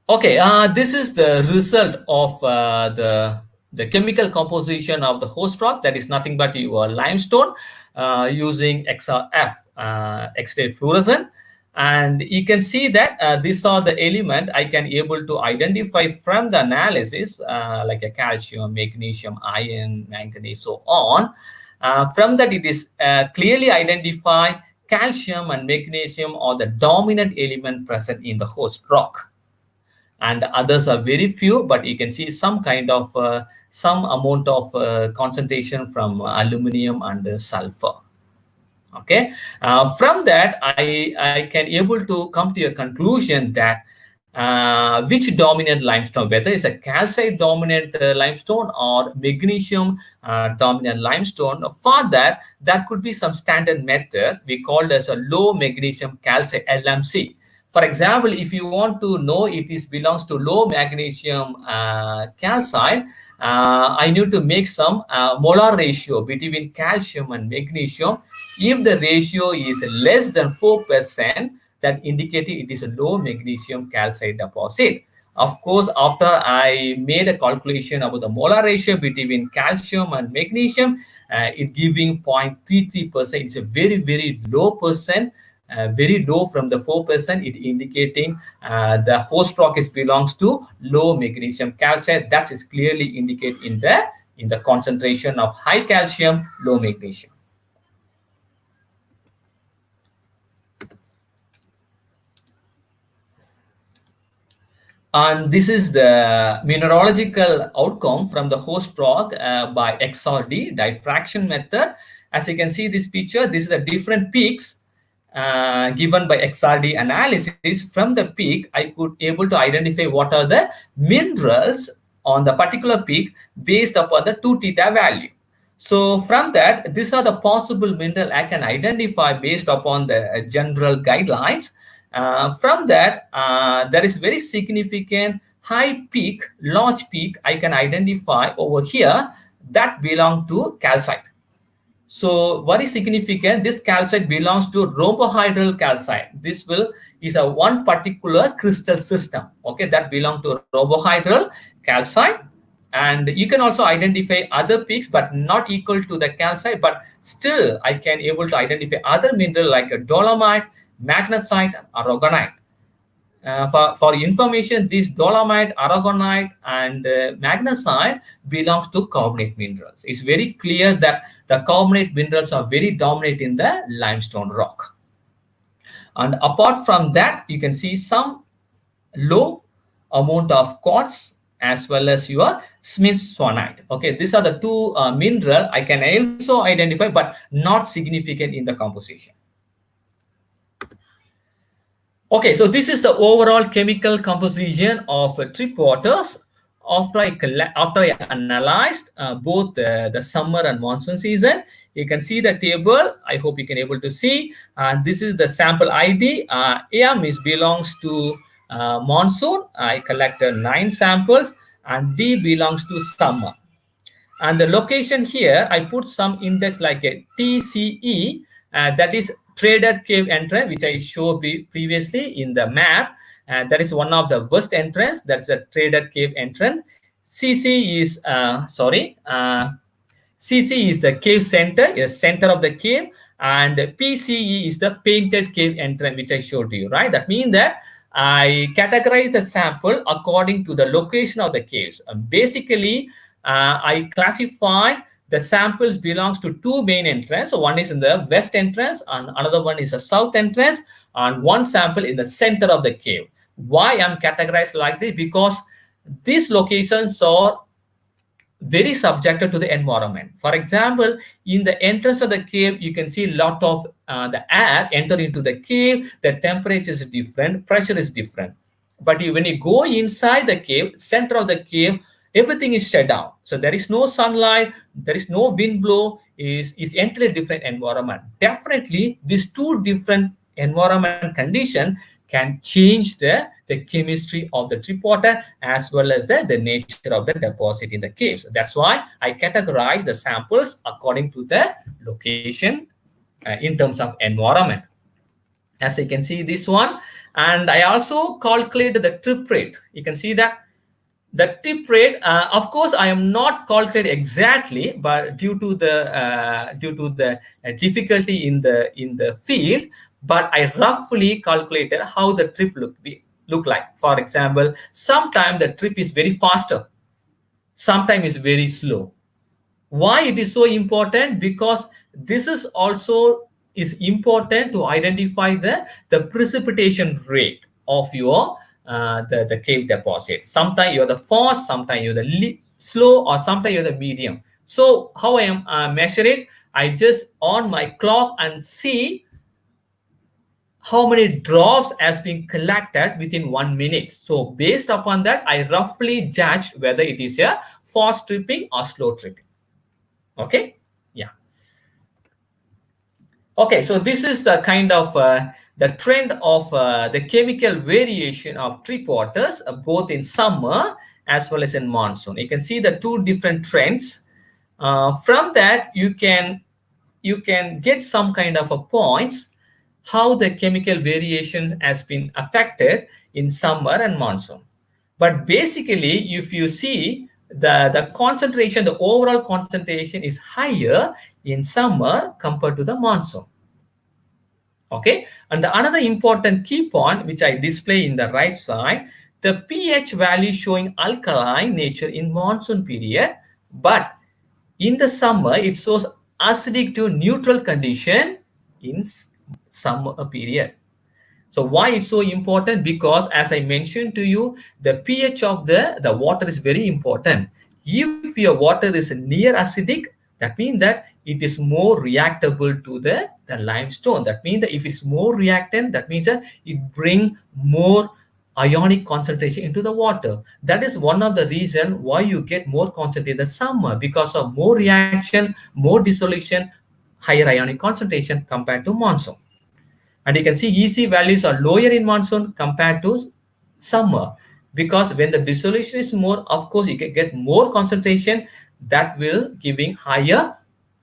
S2: Okay, this is the result of the chemical composition of the host rock. That is nothing but your limestone using XRF, X-ray fluorescent. And you can see that these are the element I can able to identify from the analysis, like a calcium, magnesium, iron, manganese, so on. From that, it is clearly identify calcium and magnesium are the dominant element present in the host rock. And the others are very few, but you can see some kind of some amount of concentration from aluminum and sulfur. Okay, from that I can able to come to a conclusion that which dominant limestone, whether it's a calcite dominant limestone or magnesium dominant limestone. For that, there could be some standard method we called as a low magnesium calcite, LMC. For example, if you want to know it belongs to low magnesium calcite, I need to make some molar ratio between calcium and magnesium. If the ratio is less than 4%, that indicating it is a low magnesium calcite deposit. Of course, after I made a calculation about the molar ratio between calcium and magnesium, it giving 0.33%. It's a very, very low percent very low from the 4%, it indicating the host rock is belongs to low magnesium calcite. That is clearly indicate in the concentration of high calcium, low magnesium. And this is the mineralogical outcome from the host rock by XRD diffraction method. As you can see this picture, this is the different peaks given by XRD analysis. From the peak, I could able to identify what are the minerals on the particular peak based upon the 2 theta value. So from that, these are the possible mineral I can identify based upon the general guidelines. From that, there is very significant high peak, large peak I can identify over here that belong to calcite. So very significant, this calcite belongs to rhombohedral calcite. This is a one particular crystal system, okay, that belong to rhombohedral calcite. And you can also identify other peaks, but not equal to the calcite, but still I can able to identify other mineral like a dolomite, magnesite, and aragonite. For information, this dolomite, aragonite, and magnesite belongs to carbonate minerals. It's very clear that the carbonate minerals are very dominant in the limestone rock. And apart from that, you can see some low amount of quartz as well as your smithsonite. Okay, these are the two mineral I can also identify, but not significant in the composition. Okay, so this is the overall chemical composition of trip waters after I analyzed both the summer and monsoon season. You can see the table. I hope you can able to see. This is the sample ID. AM is belongs to monsoon. I collected 9 samples, and D belongs to summer. And the location here, I put some index like a TCE, that is traded cave entrance, which I showed previously in the map. That is one of the worst entrance. That's a traded cave entrance. CC is CC is the cave center, is center of the cave, and PCE is the painted cave entrance, which I showed you, right? That means that I categorize the sample according to the location of the caves. Basically, I classify the samples belongs to 2 main entrances. So one is in the west entrance and another one is a south entrance, and one sample in the center of the cave. Why I'm categorized like this? Because these locations are very subjected to the environment. For example, in the entrance of the cave, you can see a lot of the air enter into the cave. The temperature is different, pressure is different. But when you go inside the cave, center of the cave, everything is shut down. So there is no sunlight, there is no wind blow, is entirely different environment. Definitely, these 2 different environment condition can change the chemistry of the trip water as well as the nature of the deposit in the caves. That's why I categorize the samples according to the location in terms of environment. As you can see this one, and I also calculate the trip rate. You can see that the tip rate, of course, I am not calculating exactly, but due to the difficulty in the field, but I roughly calculated how the trip look like. For example, sometimes the trip is very faster, sometimes is very slow. Why it is so important? Because this is also is important to identify the precipitation rate of your the cave deposit. Sometimes you're the fast, sometimes you're the slow, or sometimes you're the medium. So how I am measure it? I just on my clock and see how many drops has been collected within 1 minute. So based upon that, I roughly judge whether it is a fast tripping or slow tripping. Okay, yeah. Okay, so this is the kind of the trend of the chemical variation of trip waters, both in summer as well as in monsoon. You can see the 2 different trends. From that, you can get some kind of a points how the chemical variation has been affected in summer and monsoon. But basically, if you see the concentration, the overall concentration is higher in summer compared to the monsoon. Okay, and the another important key point which I display in the right side, the pH value showing alkaline nature in monsoon period, but in the summer it shows acidic to neutral condition in summer period. So why it's so important? Because as I mentioned to you, the pH of the water is very important. If your water is near acidic, that means that it is more reactable to the limestone. That means that if it's more reactant, that means that it bring more ionic concentration into the water. That is one of the reason why you get more concentrated in the summer, because of more reaction, more dissolution, higher ionic concentration compared to monsoon. And you can see EC values are lower in monsoon compared to summer, because when the dissolution is more, of course, you can get more concentration, that will giving higher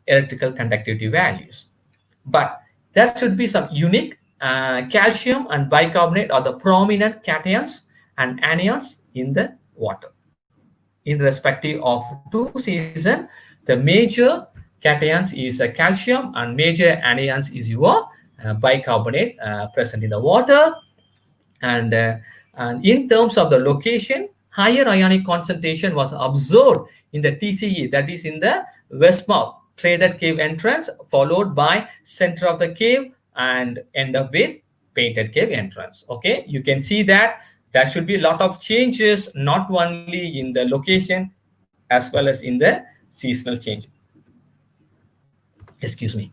S2: electrical conductivity values. But there should be some unique calcium and bicarbonate are the prominent cations and anions in the water. In respective of two season, the major cations is calcium and major anions is your bicarbonate present in the water. And in terms of the location, higher ionic concentration was observed in the TCE, that is in the westmouth traded cave entrance, followed by center of the cave, and end up with painted cave entrance. Okay, you can see that there should be a lot of changes, not only in the location as well as in the seasonal change. Excuse me.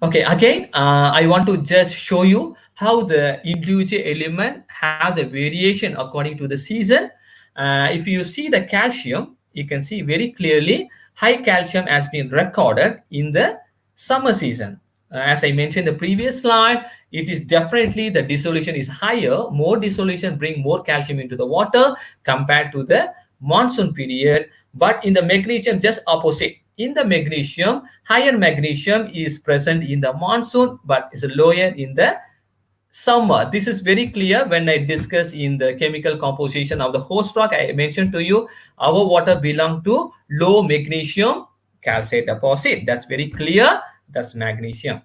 S2: Okay, again, I want to just show you how the individual element have the variation according to the season. If you see the calcium, you can see very clearly high calcium has been recorded in the summer season. As I mentioned in the previous slide, it is definitely the dissolution is higher. More dissolution bring more calcium into the water compared to the monsoon period. But in the magnesium, just opposite. In the magnesium, higher magnesium is present in the monsoon, but is lower in the summer. This is very clear when I discuss in the chemical composition of the host rock. I mentioned to you, our water belong to low magnesium calcite deposit. That's very clear. That's magnesium.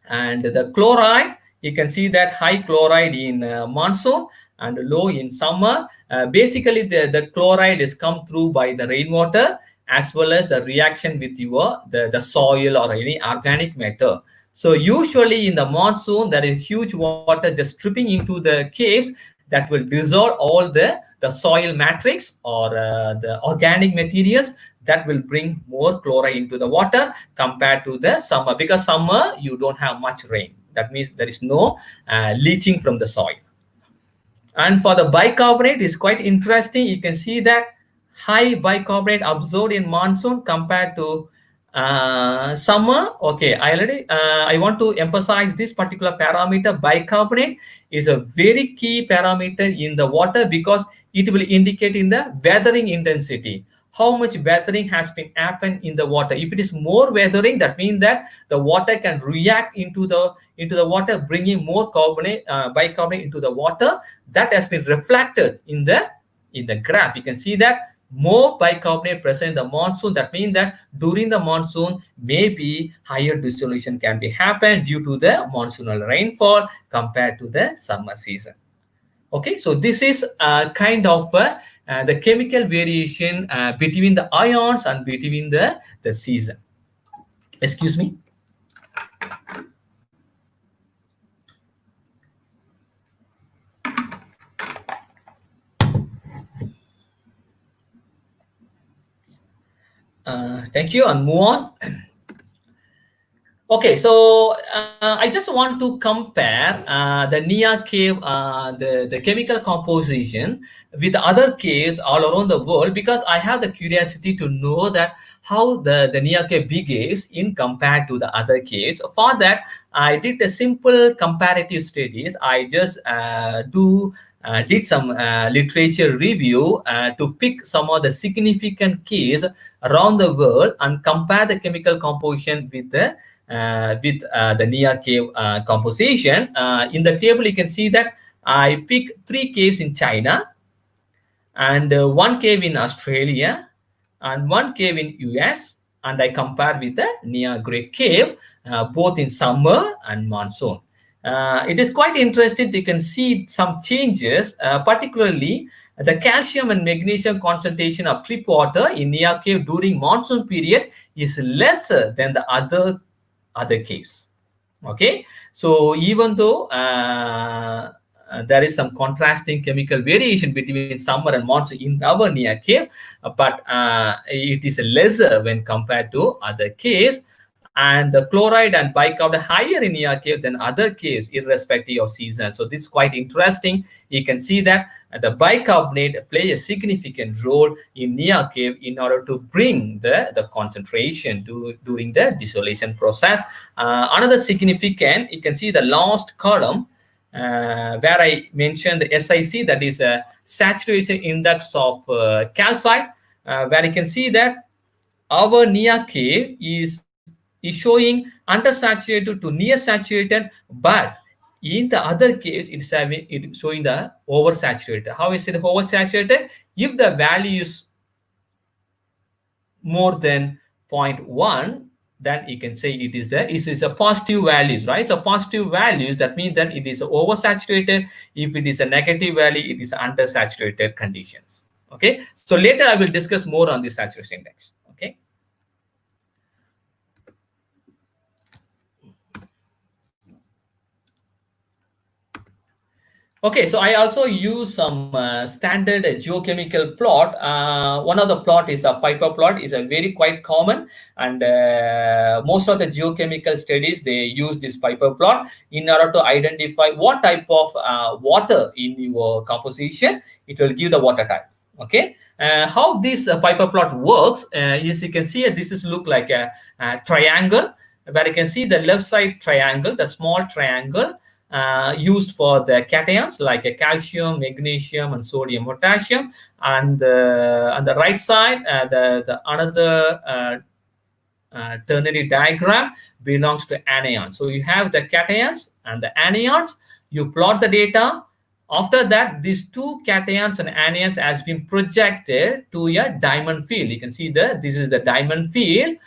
S2: And the chloride, you can see that high chloride in monsoon and low in summer. Basically, the chloride is come through by the rainwater as well as the reaction with your the soil or any organic matter. So usually in the monsoon, there is huge water just dripping into the caves that will dissolve all the soil matrix or the organic materials that will bring more chloride into the water compared to the summer, because summer you don't have much rain. That means there is no leaching from the soil. And for the bicarbonate, is quite interesting. You can see that high bicarbonate observed in monsoon compared to summer. Okay, I want to emphasize this particular parameter. Bicarbonate is a very key parameter in the water because it will indicate in the weathering intensity how much weathering has been happened in the water. If it is more weathering, that means that the water can react into the water, bringing more bicarbonate into the water. That has been reflected in the graph. You can see that more bicarbonate present in the monsoon. That means that during the monsoon, maybe higher dissolution can be happen due to the monsoonal rainfall compared to the summer season. Okay, so this is kind of the chemical variation between the ions and between the season. Excuse me. Thank you, and move on. Okay, so I just want to compare the Niah cave, the chemical composition with other caves all around the world, because I have the curiosity to know that how the Niah cave behaves in compared to the other caves. For that, I did a simple comparative studies. I just did some literature review to pick some of the significant caves around the world and compare the chemical composition with the Niah cave composition. In the table, you can see that I picked 3 caves in China, and 1 cave in Australia, and 1 cave in US, and I compared with the Niah Great Cave. both in summer and monsoon. It is quite interesting. You can see some changes, particularly the calcium and magnesium concentration of trip water in Niah Cave during monsoon period is lesser than the other caves. Okay, so even though there is some contrasting chemical variation between summer and monsoon in our Niah Cave, but it is lesser when compared to other caves. And the chloride and bicarbonate higher in Niah Cave than other caves, irrespective of season. So this is quite interesting. You can see that the bicarbonate play a significant role in Niah Cave in order to bring the concentration during the dissolution process. Another significant, you can see the last column where I mentioned the SIC, that is a saturation index of calcite, where you can see that our Niah Cave is showing undersaturated to near saturated, but in the other case it's showing the oversaturated. How is it oversaturated? If the value is more than zero point 0.1, then you can say it is a positive values, right? So positive values, that means that it is oversaturated. If it is a negative value, it is undersaturated conditions. Okay, so later I will discuss more on the saturation index. Okay. Okay, so I also use some standard geochemical plot. One of the plot is the Piper plot. Is a very quite common, and most of the geochemical studies they use this Piper plot in order to identify what type of water in your composition. It will give the water type. Okay, how this Piper plot works is, you can see this is look like a triangle, where you can see the left side triangle, the small triangle used for the cations like a calcium, magnesium, and sodium, potassium, and on the right side, the another ternary diagram belongs to anions. So you have the cations and the anions. You plot the data. After that, these two cations and anions has been projected to a diamond field. You can see this is the diamond field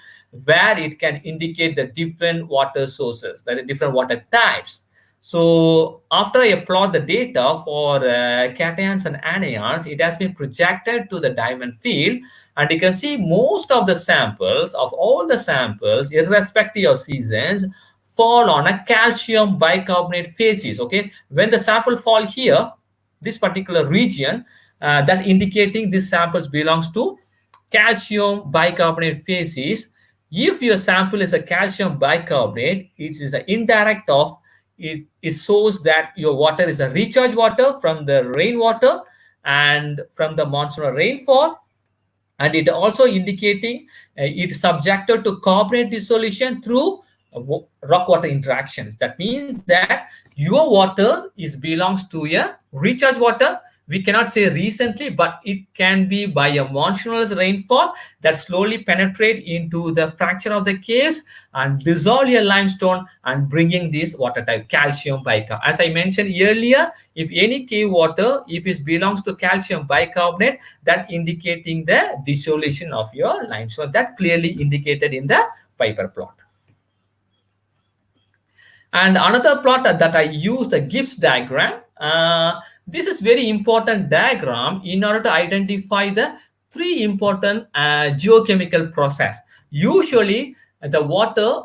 S2: where it can indicate the different water sources, the different water types. So after I plot the data for cations and anions, it has been projected to the diamond field, and you can see most of the samples, of all the samples, irrespective of seasons, fall on a calcium bicarbonate phases. Okay, when the sample fall here, this particular region, that indicating this samples belongs to calcium bicarbonate phases. If your sample is a calcium bicarbonate, it is an indirect of it shows that your water is a recharge water from the rainwater and from the monsoon rainfall, and it also indicating it is subjected to carbonate dissolution through rock water interactions. That means that your water is belongs to a recharge water. We cannot say recently, but it can be by a monsoonal rainfall that slowly penetrate into the fracture of the caves and dissolve your limestone and bringing this water type calcium bicarbonate. As I mentioned earlier, if any cave water, if it belongs to calcium bicarbonate, that indicating the dissolution of your limestone. That clearly indicated in the Piper plot. And another plot that I use, the Gibbs diagram. This is very important diagram in order to identify the three important geochemical process. Usually, the water,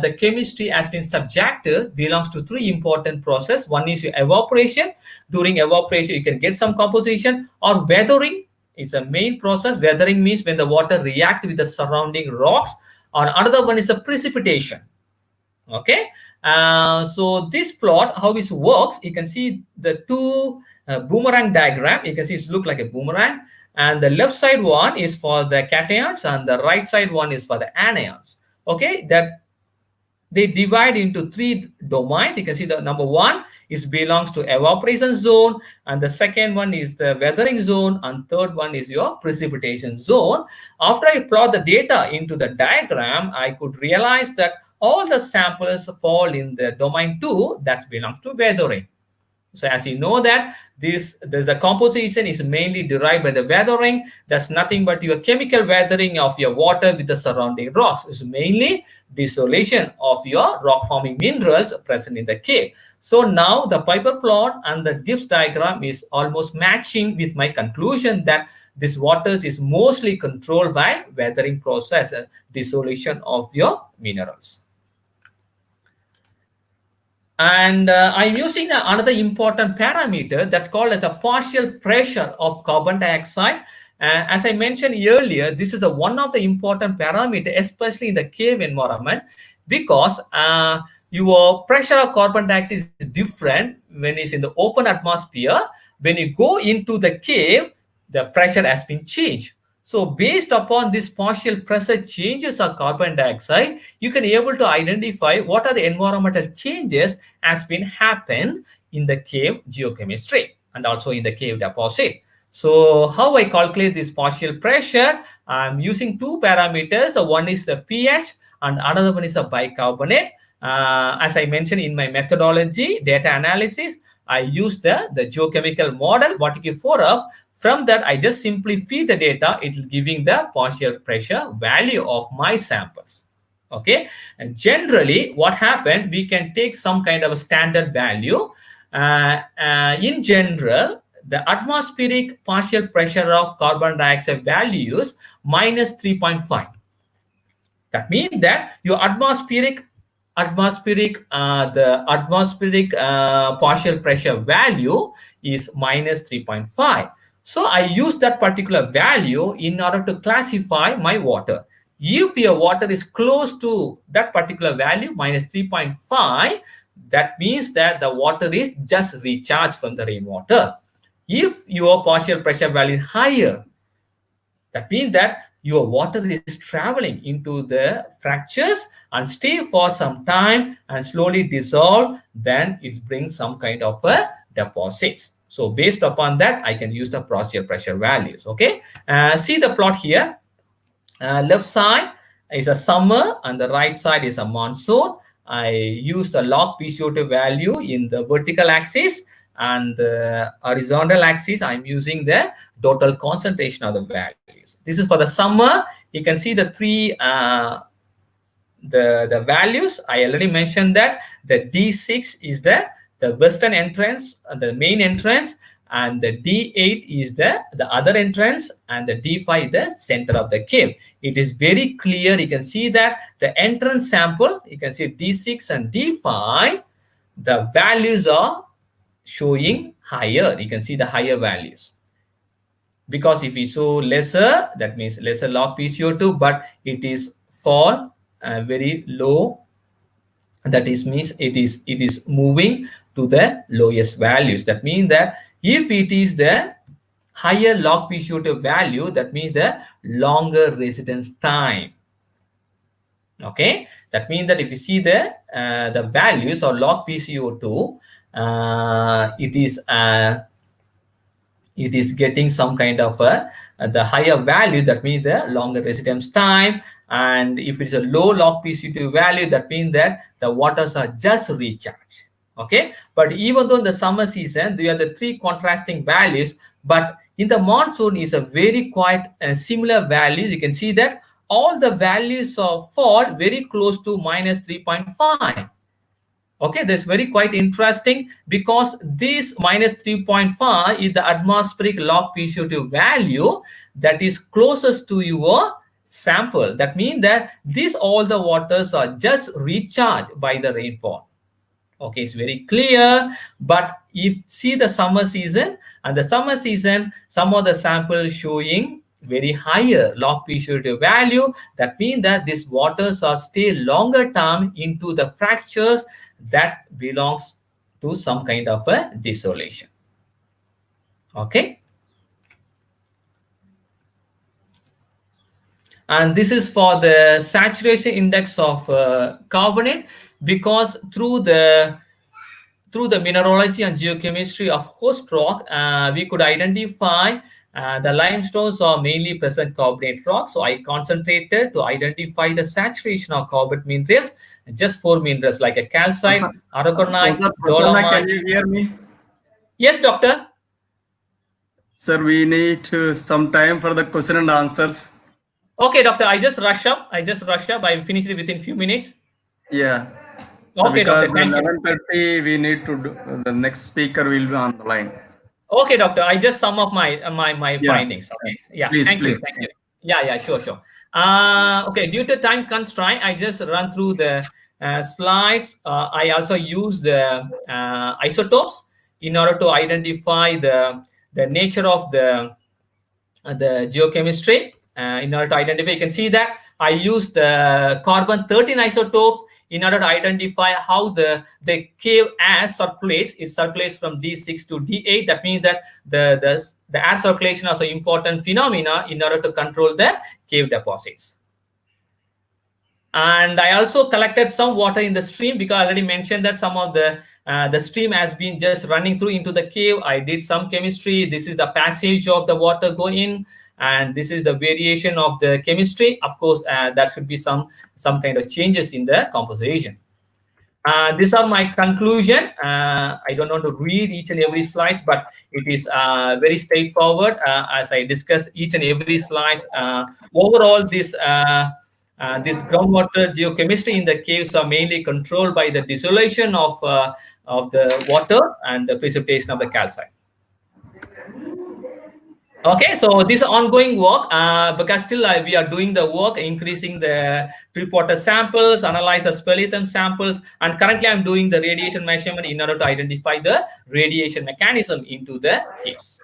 S2: the chemistry has been subjected belongs to three important process. One is your evaporation. During evaporation, you can get some composition, or weathering is a main process. Weathering means when the water react with the surrounding rocks. Or another one is a precipitation. Okay, so this plot, how it works, you can see the two boomerang diagram. You can see it look like a boomerang, and the left side one is for the cations and the right side one is for the anions. Okay, that they divide into three domains. You can see the number one is belongs to evaporation zone, and the second one is the weathering zone, and third one is your precipitation zone. After I plot the data into the diagram, I could realize that all the samples fall in the domain 2 that belongs to weathering. So as you know that there's a composition is mainly derived by the weathering. That's nothing but your chemical weathering of your water with the surrounding rocks. It's mainly dissolution of your rock forming minerals present in the cave. So now the Piper plot and the Gibbs diagram is almost matching with my conclusion that this waters is mostly controlled by weathering process, dissolution of your minerals. And I'm using another important parameter that's called as a partial pressure of carbon dioxide. As I mentioned earlier, this is one of the important parameter, especially in the cave environment, because your pressure of carbon dioxide is different when it's in the open atmosphere. When you go into the cave, the pressure has been changed. So based upon this partial pressure changes of carbon dioxide, you can able to identify what are the environmental changes has been happened in the cave geochemistry and also in the cave deposit. So how I calculate this partial pressure? I'm using two parameters. So one is the pH and another one is a bicarbonate. As I mentioned in my methodology, data analysis, I use the geochemical model, what you give for of. From that, I just simply feed the data. It will giving the partial pressure value of my samples. Okay. And generally, what happened, we can take some kind of a standard value. In general, the atmospheric partial pressure of carbon dioxide values minus 3.5. That means that your atmospheric partial pressure value is minus 3.5. So I use that particular value in order to classify my water. If your water is close to that particular value, minus 3.5, that means that the water is just recharged from the rainwater. If your partial pressure value is higher, that means that your water is traveling into the fractures and stay for some time and slowly dissolve. Then it brings some kind of a deposits. So based upon that, I can use the partial pressure values. Okay. See the plot here. Left side is a summer and the right side is a monsoon. I use the log PCO2 value in the vertical axis, and the horizontal axis I'm using the total concentration of the values. This is for the summer. You can see the three the values. I already mentioned that the D6 is the western entrance, the main entrance, and the D8 is the other entrance, and the D5 is the center of the cave. It is very clear. You can see that the entrance sample, you can see D6 and D5, the values are showing higher. You can see the higher values. Because if we show lesser, that means lesser log PCO2, but it is fall very low. That is means it is moving to the lowest values. That means that if it is the higher log PCO2 value, that means the longer residence time. Okay, that means that if you see the values of log PCO2, it is getting some kind of the higher value. That means the longer residence time. And if it's a low log PCO2 value, that means that the waters are just recharged. Okay, but even though in the summer season there are the three contrasting values, but in the monsoon is a very quite similar values. You can see that all the values of fall very close to minus 3.5. Okay, that's very quite interesting, because this minus 3.5 is the atmospheric log PCO2 value that is closest to your sample. That means that these all the waters are just recharged by the rainfall. Okay, it's very clear. But if see the summer season, and the summer season, some of the samples showing very higher log PCO2 value. That means that these waters are stay longer term into the fractures that belongs to some kind of a dissolution. Okay. And this is for the saturation index of carbonate, because through the mineralogy and geochemistry of host rock, we could identify the limestones are mainly present carbonate rock. So I concentrated to identify the saturation of carbonate minerals, just 4 minerals like a calcite, aragonite,
S1: Prasanna,
S2: dolomite.
S1: can you hear me?
S2: Yes, doctor.
S3: Sir, we need some time for the question and answers.
S2: Okay, doctor. I just rush up. I finished it within few minutes.
S3: Yeah. So
S2: Okay, doctor.
S3: because
S2: Thank you.
S3: 11:30 we need to do, the next speaker will be on the line.
S2: Okay, doctor. I just sum up my
S3: Yeah.
S2: findings. Okay. Yeah.
S3: Please,
S2: Thank you.
S3: please.
S2: Thank you. Yeah. Sure. Okay. Due to time constraint, I just run through the slides. I also use the isotopes in order to identify the nature of the geochemistry. In order to identify, you can see that I use the carbon-13 isotopes in order to identify how the cave air circulates. It circulates from D6 to D8. That means that the air circulation is an important phenomena in order to control the cave deposits. And I also collected some water in the stream, because I already mentioned that some of the stream has been just running through into the cave. I did some chemistry. This is the passage of the water going in, and this is the variation of the chemistry. Of course, there should be some kind of changes in the composition. These are my conclusion. I don't want to read each and every slide, but it is very straightforward as I discuss each and every slide. Overall, this groundwater geochemistry in the caves are mainly controlled by the dissolution of the water and the precipitation of the calcite. Okay, so this ongoing work, because still we are doing the work, increasing the drip water samples, analyze the speleothem samples, and currently I'm doing the radiation measurement in order to identify the radiation mechanism into the caves.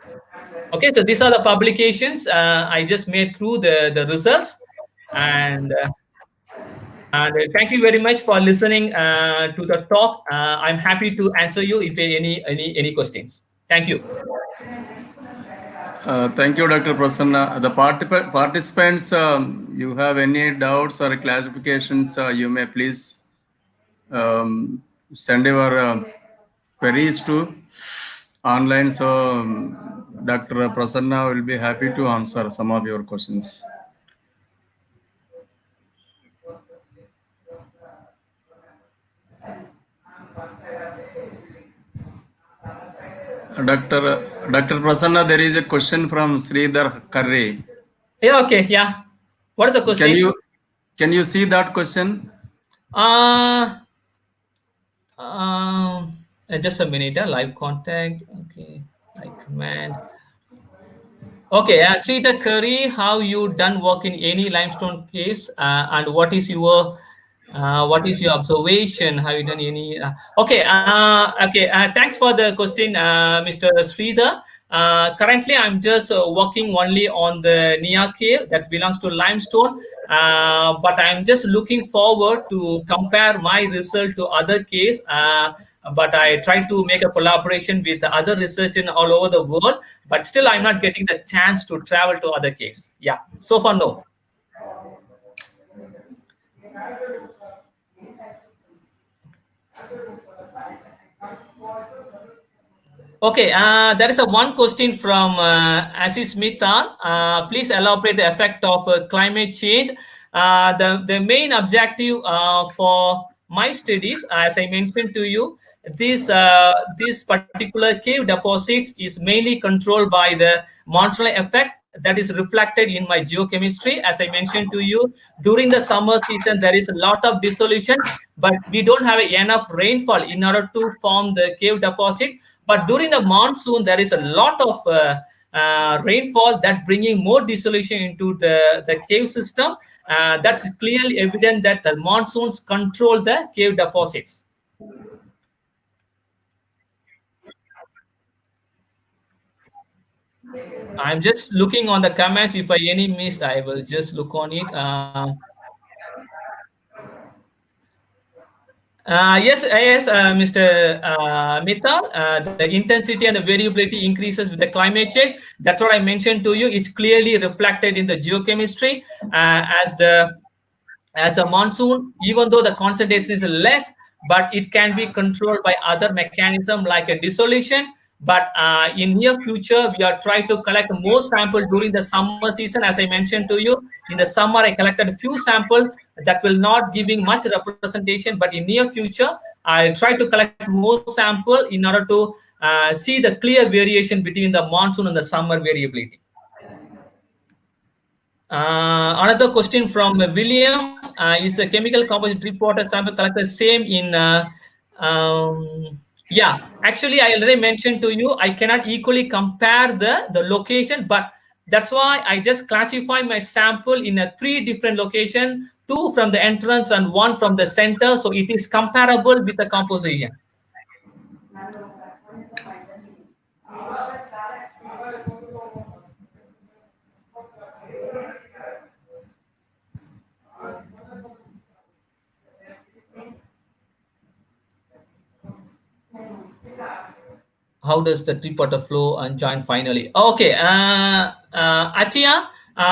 S2: Okay, so these are the publications I just made through the results, and thank you very much for listening to the talk. I'm happy to answer you if any questions. Thank you.
S3: Thank you, Dr. Prasanna. The participants, you have any doubts or clarifications, you may please send your queries to online. So Dr. Prasanna will be happy to answer some of your questions. Dr. Prasanna, there is a question from Sridhar Karre.
S2: Yeah, okay, yeah. What is the question?
S3: Can you see that question?
S2: Just a minute. Live contact. Okay, like command. Okay, Sridhar Curry, how you done work in any limestone caves, and what is your observation? Have you done any? Okay. Thanks for the question, Mr. Sridhar. Currently, I'm just working only on the Niah cave that belongs to limestone. But I'm just looking forward to compare my result to other caves. But I try to make a collaboration with other researchers all over the world. But still, I'm not getting the chance to travel to other caves. Yeah, so far no. Okay, there is a one question from Ashish Mittal. Please elaborate the effect of climate change. The main objective for my studies, as I mentioned to you, this particular cave deposits is mainly controlled by the monsoon effect that is reflected in my geochemistry. As I mentioned to you, during the summer season, there is a lot of dissolution, but we don't have enough rainfall in order to form the cave deposit. But during the monsoon, there is a lot of rainfall that bringing more dissolution into the cave system. That's clearly evident that the monsoons control the cave deposits. I'm just looking on the comments. If I any missed, I will just look on it. Yes, Mr. Mittal. The intensity and the variability increases with the climate change. That's what I mentioned to you. It's clearly reflected in the geochemistry as the monsoon, even though the concentration is less, but it can be controlled by other mechanism like a dissolution. But in near future, we are trying to collect more sample during the summer season. As I mentioned to you, in the summer, I collected a few samples that will not giving much representation. But in near future, I'll try to collect more sample in order to see the clear variation between the monsoon and the summer variability. Another question from William, is the chemical composite drip water sample collected same in yeah, actually I already mentioned to you I cannot equally compare the location, but that's why I just classify my sample in a 3 different location, 2 from the entrance and 1 from the center, so it is comparable with the composition. How does the drip water flow and join finally? Okay, Atia,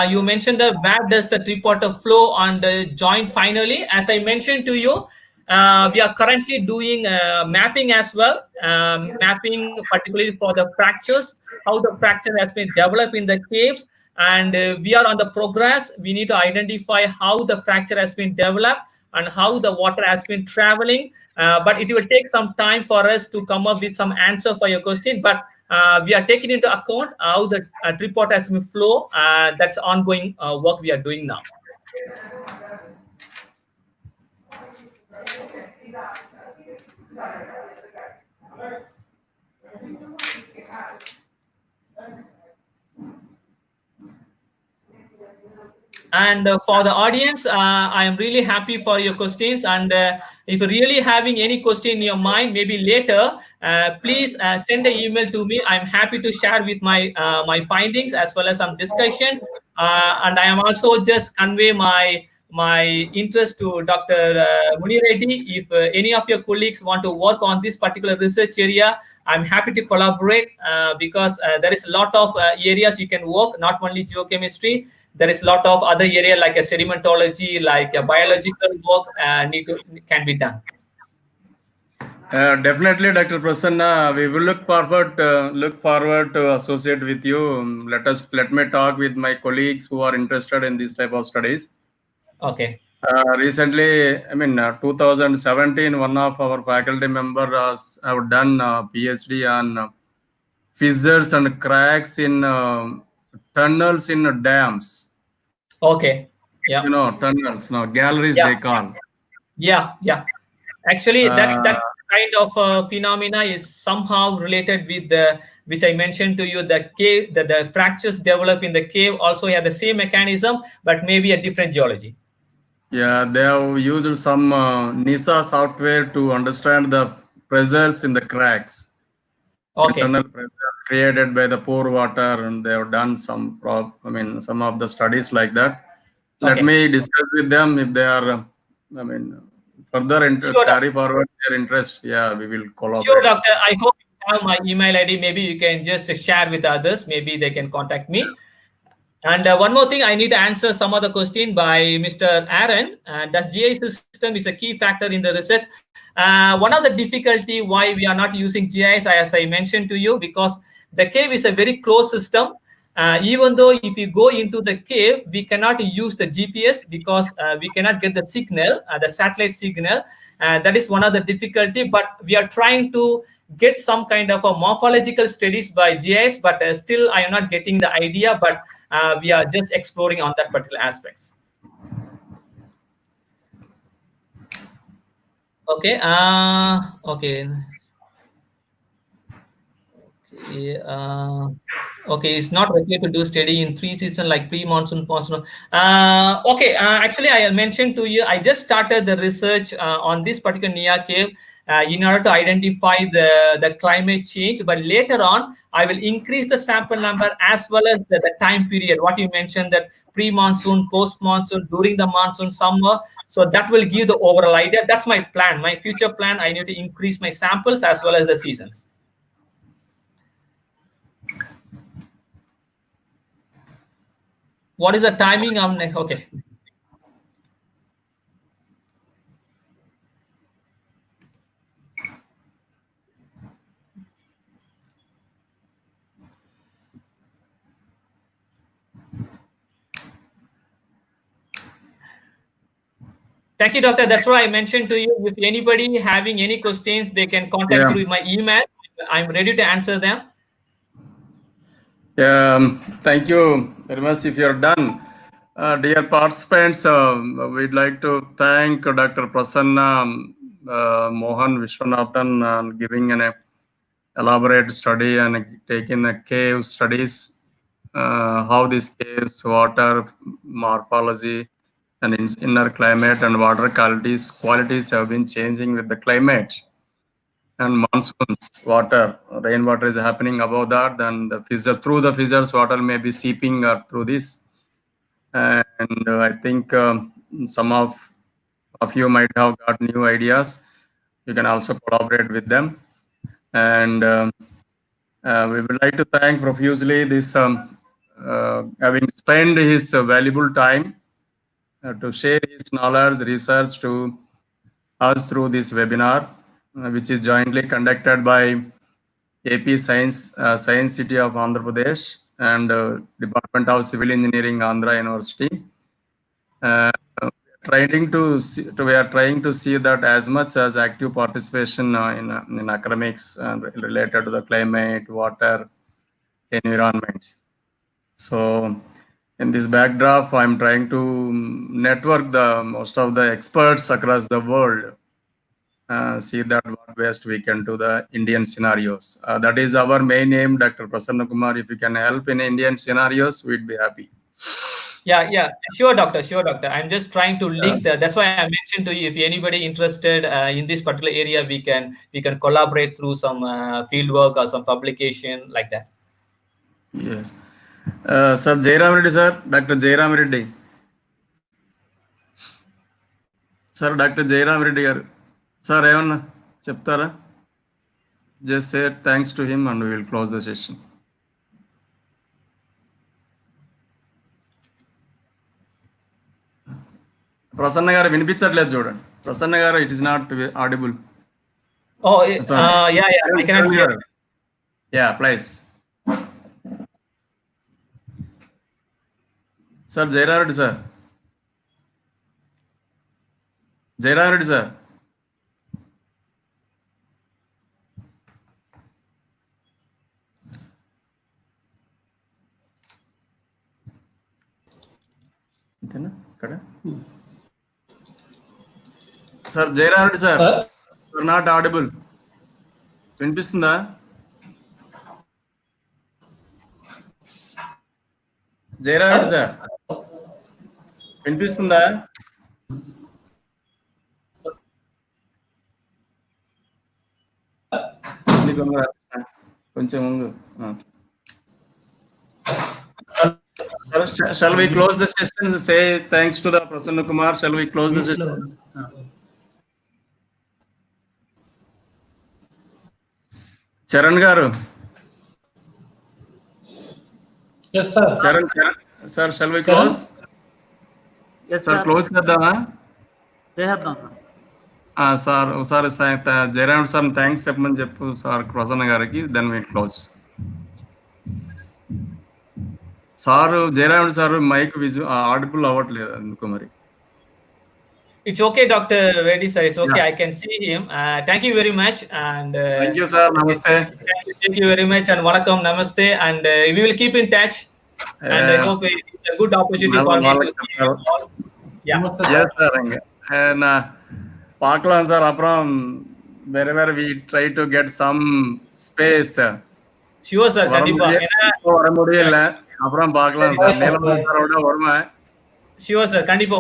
S2: you mentioned that where does the drip water flow and join finally? As I mentioned to you, we are currently doing mapping as well, mapping particularly for the fractures, how the fracture has been developed in the caves, and we are on the progress. We need to identify how the fracture has been developed and how the water has been traveling. But it will take some time for us to come up with some answer for your question. But we are taking into account how the drip water has been flow. That's ongoing work we are doing now. And for the audience, I am really happy for your questions. And if you're really having any question in your mind, maybe later, please send an email to me. I'm happy to share with my findings as well as some discussion. And I am also just convey my interest to Dr. Muni Reddy. If any of your colleagues want to work on this particular research area, I'm happy to collaborate because there is a lot of areas you can work, not only geochemistry. There is a lot of other area like a sedimentology, like a biological work can be done.
S3: Definitely, Dr. Prasanna, we will look forward to associate with you. Let me talk with my colleagues who are interested in this type of studies.
S2: Okay.
S3: Recently, 2017, one of our faculty members have done PhD on fissures and cracks in tunnels in dams.
S2: Okay. Yeah.
S3: Tunnels, galleries they call.
S2: Yeah. Actually, that kind of phenomena is somehow related with the which I mentioned to you. The cave, the fractures develop in the cave also have the same mechanism, but maybe a different geology.
S3: Yeah, they have used some NISA software to understand the pressures in the cracks.
S2: Okay.
S3: Internal pressures created by the poor water, and they have done some some of the studies like that. Let me discuss with them if they are, further carry forward their interest. Yeah, we will collaborate.
S2: Sure, doctor. I hope you have my email ID. Maybe you can just share with others. Maybe they can contact me. And one more thing, I need to answer some other question by Mr. Aaron. The GI system is a key factor in the research. One of the difficulty why we are not using GIS, as I mentioned to you, because the cave is a very closed system. Even though if you go into the cave, we cannot use the GPS because we cannot get the signal, the satellite signal. That is one of the difficulty, but we are trying to get some kind of a morphological studies by GIS, but still I am not getting the idea, but we are just exploring on that particular aspects. Okay. Okay. Okay, it's not required to do study in 3 seasons like pre-monsoon, monsoon. Okay, actually, I mentioned to you, I just started the research on this particular Niah cave in order to identify the climate change. But later on, I will increase the sample number as well as the time period. What you mentioned that pre-monsoon, post-monsoon, during the monsoon, summer. So that will give the overall idea. That's my plan. My future plan, I need to increase my samples as well as the seasons. What is the timing of next? Okay. Thank you, doctor. That's why I mentioned to you. If anybody having any questions, they can contact through my email. I'm ready to answer them.
S3: Thank you very much. If you're done, dear participants, we'd like to thank Dr. Prasanna, Mohan, Viswanathan, on giving an elaborate study and taking the cave studies, how these caves, water, morphology, and inner climate and water qualities have been changing with the climate and monsoons. Rainwater is happening above that, then through the fissures, water may be seeping through this. And I think some of you might have got new ideas. You can also collaborate with them. And we would like to thank profusely this having spent his valuable time to share his knowledge, research to us through this webinar, which is jointly conducted by AP Science City of Andhra Pradesh and Department of Civil Engineering, Andhra University. We are trying to see that as much as active participation in academics related to the climate, water, environment. So in this backdrop, I'm trying to network most of the experts across the world, see that what best we can do the Indian scenarios. That is our main aim, Dr. Prasanna Kumar. If you can help in Indian scenarios, we'd be happy.
S2: Yeah, sure, doctor. I'm just trying to link that's why I mentioned to you, if anybody interested in this particular area, we can collaborate through some field work or some publication like that.
S3: Yes. Sir Jairam Reddy, sir, Dr. Jairam Reddy. Sir, Dr. Jairam Reddy garu. Sir, ఏమన్నా చెప్తారా? Just say thanks to him and we will close the session. Prasanna గారు వినిపించట్లేదు చూడండి. ప్రసన్న గారు, it is not audible.
S2: Oh, yeah, I cannot hear.
S3: Yeah, please. Sir, Jairam Reddy, sir. Jairam Reddy, sir. Okay, kada? Sir, Jairam Reddy, sir. You are not audible. వినిపిస్తుందా? Jairam Reddy, sir. వినిపిస్తుందా? కొంచెం shall we close the session and say thanks to the Prasanna Kumar? Shall we close the session? Charan garu.
S4: Yes, sir.
S3: Charan, sir, shall we close?
S4: Yes,
S3: sir. Close చేద్దామా?
S4: చేద్దాం sir.
S3: Sir ఒకసారి Jayaram sir thanks చెప్పమని చెప్పు sir Prasanna గారికి, then we close. Sir Jayaram sir mike audible అవ్వట్లేదు ఎందుకు మరి.
S2: It's okay, Dr. Reddy sir. It's okay. Yeah. I can see him. Thank you very much. And
S3: thank you, sir. Namaste.
S2: Thank you very much. And welcome. Namaste. And we will keep in touch. And I hope it's a good opportunity for me to see you all. Yeah.
S3: Yes, sir. And Paklan, sir, apram wherever we try to get some space.
S2: Sure, sir. Kandipa.
S3: Apram Paklan, sir. Sure, sir. Kandipa.